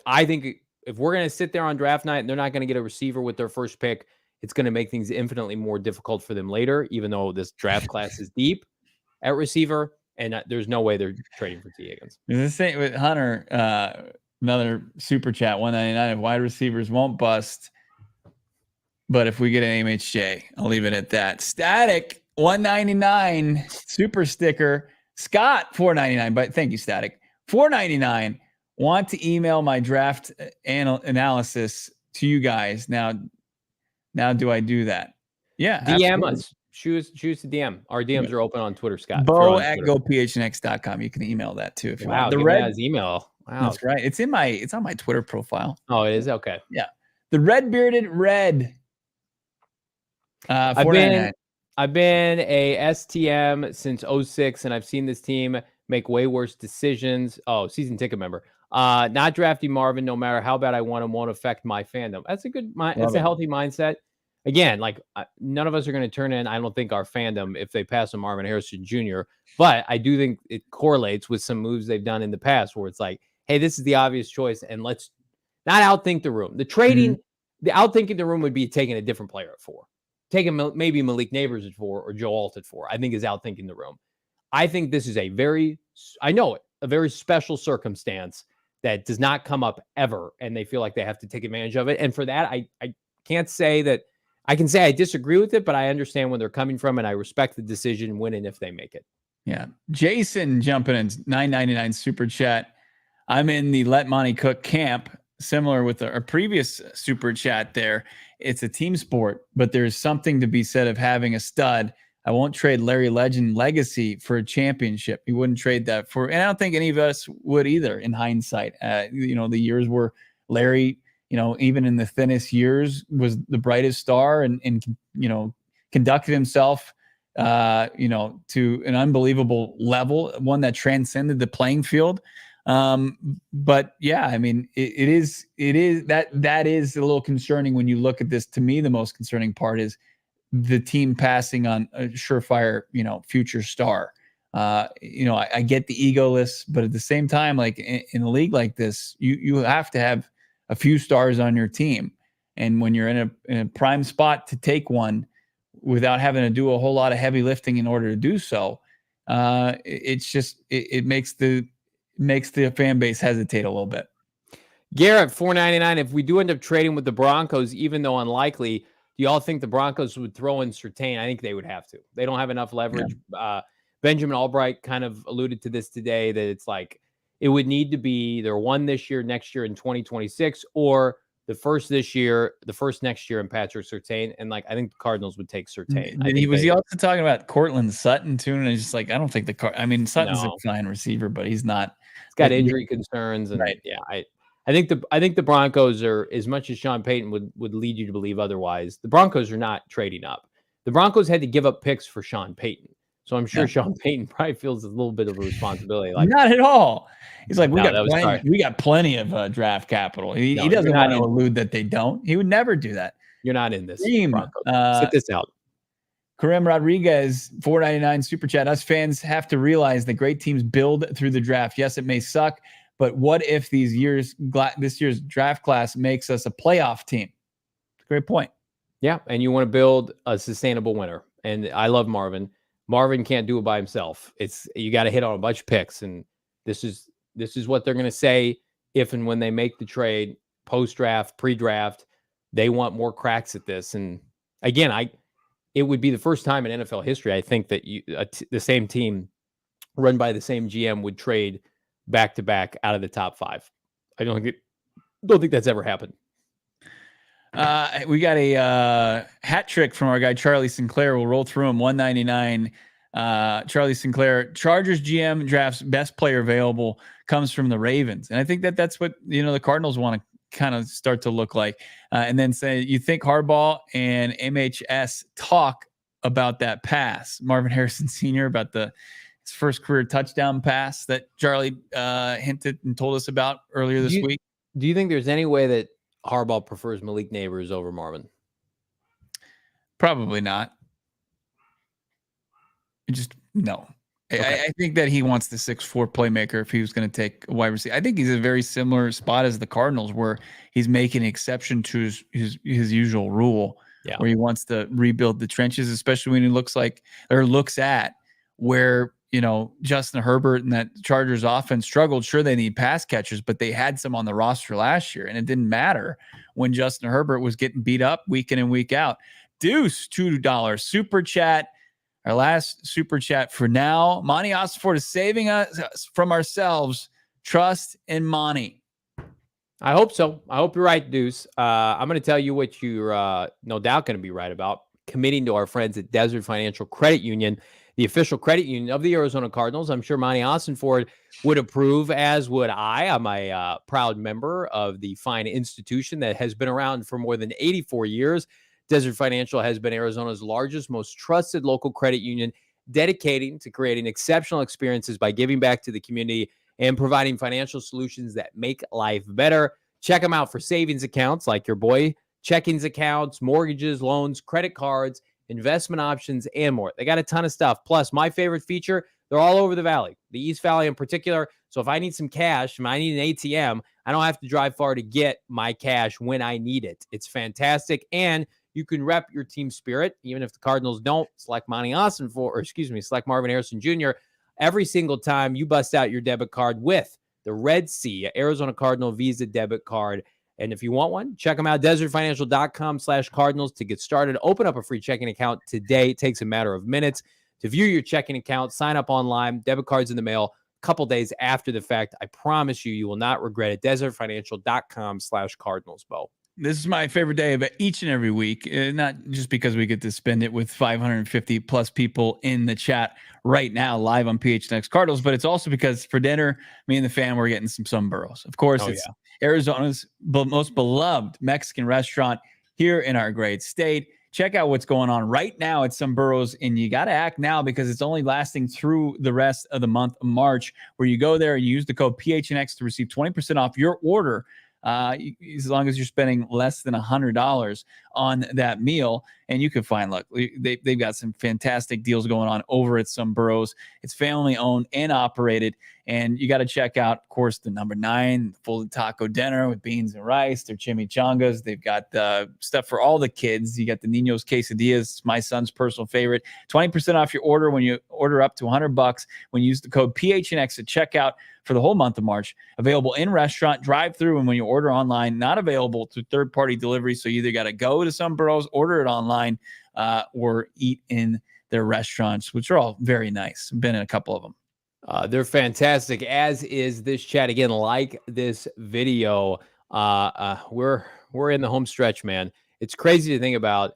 I think if we're going to sit there on draft night and they're not going to get a receiver with their first pick, it's going to make things infinitely more difficult for them later, even though this draft class is deep at receiver, and there's no way they're trading for T. Higgins. The same with Hunter, another super chat, 199. Wide receivers won't bust, but if we get an MHJ, I'll leave it at that. Static, 199, super sticker. Scott, 499, but thank you, Static. 499, want to email my draft analysis to you guys. Now do I do that? Yeah. DM us. Choose the DM. Our DMs are open on Twitter, Scott. Bo at gophnx.com. You can email that too if you want. The Red's email. Wow. That's right. It's on my Twitter profile. Oh, it is? Okay. Yeah. The red bearded red. I've been a STM since 06, and I've seen this team make way worse decisions. Oh, season ticket member. Not drafting Marvin, no matter how bad I want him, won't affect my fandom. That's a good mind. That's a healthy mindset. Again, like none of us are going to turn in, I don't think, our fandom if they pass on Marvin Harrison Jr. But I do think it correlates with some moves they've done in the past where it's like, hey, this is the obvious choice, and let's not outthink the room. The trading, the outthinking the room would be taking a different player at 4. Taking maybe Malik Nabers at 4 or Joe Alt at 4, I think is outthinking the room. I think this is a very special circumstance that does not come up ever, and they feel like they have to take advantage of it. And for that, I can't say that I can say I disagree with it, but I understand where they're coming from, and I respect the decision when and if they make it. Yeah. Jason jumping in, $9.99 super chat. I'm in the Let Monty Cook camp, similar with our previous super chat there. It's a team sport, but there's something to be said of having a stud. I won't trade Larry Legend legacy for a championship. He wouldn't trade that for, and I don't think any of us would either in hindsight. The years where Larry, even in the thinnest years, was the brightest star and conducted himself, to an unbelievable level, one that transcended the playing field. But yeah, I mean, it is that is a little concerning when you look at this. To me, the most concerning part is the team passing on a surefire, future star. I get the egoless, but at the same time, like in a league like this, you have to have a few stars on your team. And when you're in a prime spot to take one without having to do a whole lot of heavy lifting in order to do so, it makes the fan base hesitate a little bit. Garrett, $4.99. If we do end up trading with the Broncos, even though unlikely, do y'all think the Broncos would throw in Surtain? I think they would have to. They don't have enough leverage. Yeah. Benjamin Albright kind of alluded to this today, that it's like it would need to be either one this year, next year in 2026, or the first this year, the first next year in Patrick Surtain. And like, I think the Cardinals would take Surtain. He also talking about Cortland Sutton too? And it's just like, I don't think Sutton's a fine receiver, but he's not. He's got injury concerns. And right. Yeah, I think the Broncos are, as much as Sean Payton would lead you to believe otherwise, the Broncos are not trading up. The Broncos had to give up picks for Sean Payton. So I'm sure Sean Payton probably feels a little bit of a responsibility. Like, not at all. He's like, we got plenty of draft capital. He doesn't want to allude that they don't. He would never do that. You're not in this. Sit this out. Kareem Rodriguez, $4.99 super chat. Us fans have to realize that great teams build through the draft. Yes, it may suck, but what if this year's draft class makes us a playoff team? Great point. Yeah, and you want to build a sustainable winner. And I love Marvin. Marvin can't do it by himself. You got to hit on a bunch of picks, and this is what they're going to say if and when they make the trade, post-draft, pre-draft. They want more cracks at this. And again, it would be the first time in NFL history, I think, that the same team run by the same GM would trade back-to-back out of the top 5. I don't think that's ever happened. We got a hat trick from our guy Charlie Sinclair. We'll roll through him. $1.99. Charlie Sinclair, Chargers GM drafts best player available, comes from the Ravens, and I think that's what the Cardinals want to kind of start to look like. And then say, you think Harbaugh and MHS talk about that pass, Marvin Harrison Jr. about his first career touchdown pass that Charlie hinted and told us about earlier this week. Do you think there's any way that Harbaugh prefers Malik Nabers over Marvin? Probably not. No. Okay. I think that he wants the 6'4" playmaker if he was going to take a wide receiver. I think he's a very similar spot as the Cardinals, where he's making an exception to his usual rule, where he wants to rebuild the trenches, especially when he looks at where Justin Herbert and that Chargers offense struggled. Sure, they need pass catchers, but they had some on the roster last year, and it didn't matter when Justin Herbert was getting beat up week in and week out. Deuce, $2 super chat. Our last super chat for now. Monty Osford is saving us from ourselves. Trust in Monty. I hope so. I hope you're right, Deuce. I'm going to tell you what you're no doubt going to be right about. Committing to our friends at Desert Financial Credit Union, the official credit union of the Arizona Cardinals. I'm sure Monty Osford would approve, as would I. I'm a proud member of the fine institution that has been around for more than 84 years. Desert Financial has been Arizona's largest, most trusted local credit union, dedicating to creating exceptional experiences by giving back to the community and providing financial solutions that make life better. Check them out for savings accounts like your boy, checkings accounts, mortgages, loans, credit cards, investment options, and more. They got a ton of stuff. Plus, my favorite feature, they're all over the valley, the East Valley in particular. So if I need some cash, if I need an ATM, I don't have to drive far to get my cash when I need it. It's fantastic. And you can rep your team spirit, even if the Cardinals don't select Marvin Harrison Jr. Every single time you bust out your debit card with the Red Sea Arizona Cardinal Visa debit card. And if you want one, check them out, desertfinancial.com/Cardinals to get started. Open up a free checking account today. It takes a matter of minutes to view your checking account, sign up online, debit cards in the mail a couple days after the fact. I promise you will not regret it. desertfinancial.com/Cardinals, Bo. This is my favorite day of each and every week, not just because we get to spend it with 550 plus people in the chat right now live on PHNX Cardinals, but it's also because for dinner, me and the fam, we're getting some Sunburros. Of course, Arizona's most beloved Mexican restaurant here in our great state. Check out what's going on right now at Sunburros, and you got to act now because it's only lasting through the rest of the month of March, where you go there and you use the code PHNX to receive 20% off your order. As long as you're spending less than $100 on that meal. And you can find, look, they've got some fantastic deals going on over at Some Burros. It's family owned and operated. And you got to check out, of course, the number 9 full taco dinner with beans and rice, their chimichangas. They've got stuff for all the kids. You got the Niños quesadillas, my son's personal favorite. 20% off your order when you order up to $100 when you use the code PHNX at checkout for the whole month of March. Available in restaurant, drive through, and when you order online, not available to third-party delivery. So you either got to go to Some Burros, order it online, or eat in their restaurants, which are all very nice. I've been in a couple of them. They're fantastic, as is this chat. Again, like this video. We're in the home stretch, man. It's crazy to think about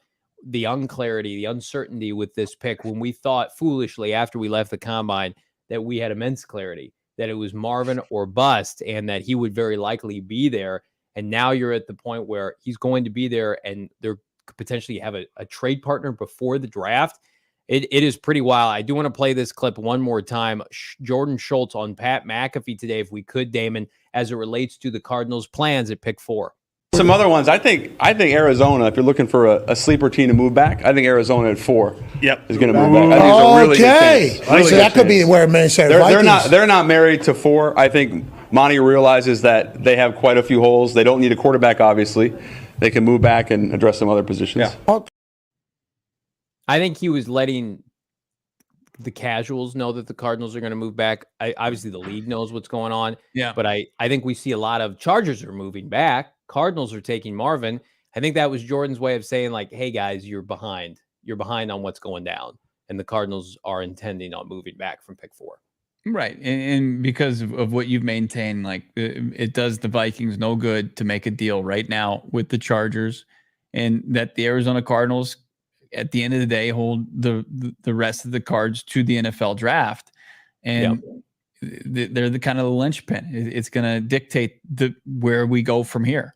the unclarity, the uncertainty with this pick when we thought foolishly after we left the combine that we had immense clarity, that it was Marvin or bust and that he would very likely be there. And now you're at the point where he's going to be there and they're could potentially have a trade partner before the draft. It is pretty wild. I do want to play this clip one more time. Jordan Schultz on Pat McAfee today, if we could, Damon, as it relates to the Cardinals' plans at pick 4. Some other ones. I think Arizona, if you're looking for a sleeper team to move back, I think Arizona at 4 is going to move back. I think it's a really good chance. So that could be where Minnesota Vikings. They're not married to 4. I think Monty realizes that they have quite a few holes. They don't need a quarterback, obviously. They can move back and address some other positions. Yeah. I think he was letting the casuals know that the Cardinals are going to move back. Obviously, the league knows what's going on. Yeah. But I think we see a lot of Chargers are moving back. Cardinals are taking Marvin. I think that was Jordan's way of saying, like, hey, guys, you're behind. You're behind on what's going down. And the Cardinals are intending on moving back from pick 4. Right. And because of what you've maintained, like it does the Vikings no good to make a deal right now with the Chargers, and that the Arizona Cardinals at the end of the day hold the rest of the cards to the NFL draft. And they're the kind of the linchpin. It's going to dictate where we go from here.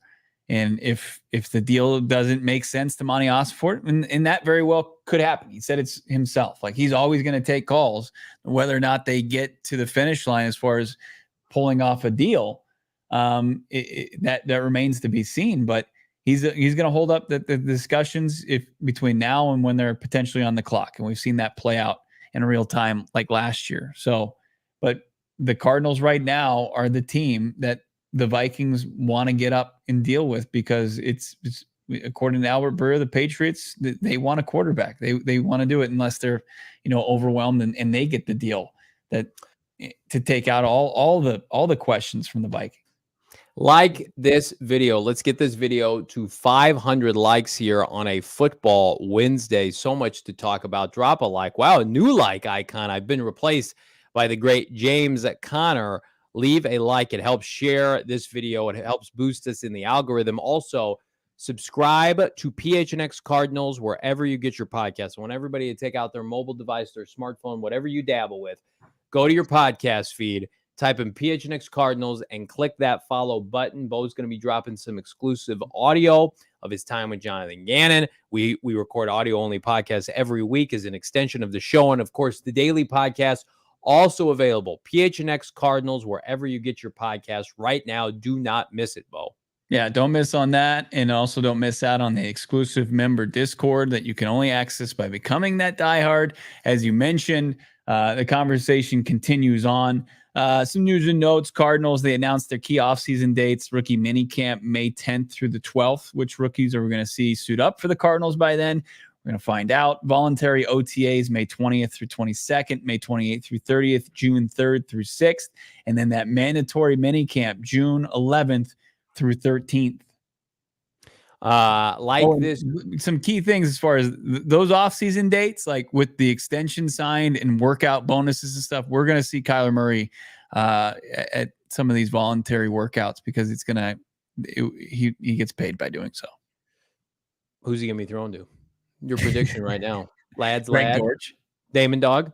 And if the deal doesn't make sense to Monty Osfort, and that very well could happen. He said it's himself. Like, he's always going to take calls. Whether or not they get to the finish line as far as pulling off a deal, that remains to be seen. But he's going to hold up the discussions between now and when they're potentially on the clock. And we've seen that play out in real time like last year. So, but the Cardinals right now are the team that the Vikings want to get up and deal with, because it's according to Albert Breer, the Patriots, they want a quarterback. They want to do it unless they're, overwhelmed and they get the deal to take out all the questions from the Vikings. Like this video. Let's get this video to 500 likes here on a football Wednesday. So much to talk about. Drop a like. Wow, a new like icon. I've been replaced by the great James Connor. Leave a like. It helps share this video. It helps boost us in the algorithm. Also, subscribe to PHNX Cardinals wherever you get your podcasts. I want everybody to take out their mobile device, their smartphone, whatever you dabble with. Go to your podcast feed, type in PHNX Cardinals, and click that follow button. Bo's going to be dropping some exclusive audio of his time with Jonathan Gannon. We record audio-only podcasts every week as an extension of the show. And, of course, the daily podcast also available. PHNX Cardinals, wherever you get your podcast right now. Do not miss it, Bo. Yeah, don't miss on that. And also don't miss out on the exclusive member Discord that you can only access by becoming that diehard. As you mentioned, the conversation continues on. Some news and notes. Cardinals, they announced their key offseason dates. Rookie minicamp May 10th through the 12th. Which rookies are we going to see suit up for the Cardinals by then? We're going to find out. Voluntary OTAs May 20th through 22nd, May 28th through 30th, June 3rd through 6th. And then that mandatory minicamp June 11th through 13th. This, some key things as far as those off-season dates, like with the extension signed and workout bonuses and stuff, we're going to see Kyler Murray at some of these voluntary workouts, because he gets paid by doing so. Who's he going to be thrown to? Your prediction right now. Lads, Greg Dortch. Damon Dog.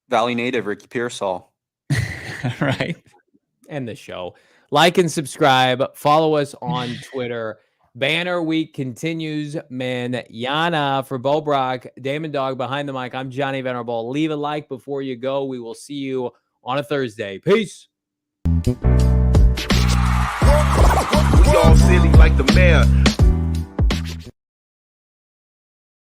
Valley native Ricky Pearsall. Right. End the show. Like and subscribe. Follow us on Twitter. Banner week continues. Manana for Bo Brack, Damon Dog behind the mic. I'm Johnny Venerable. Leave a like before you go. We will see you on a Thursday. Peace. We all silly like the mayor.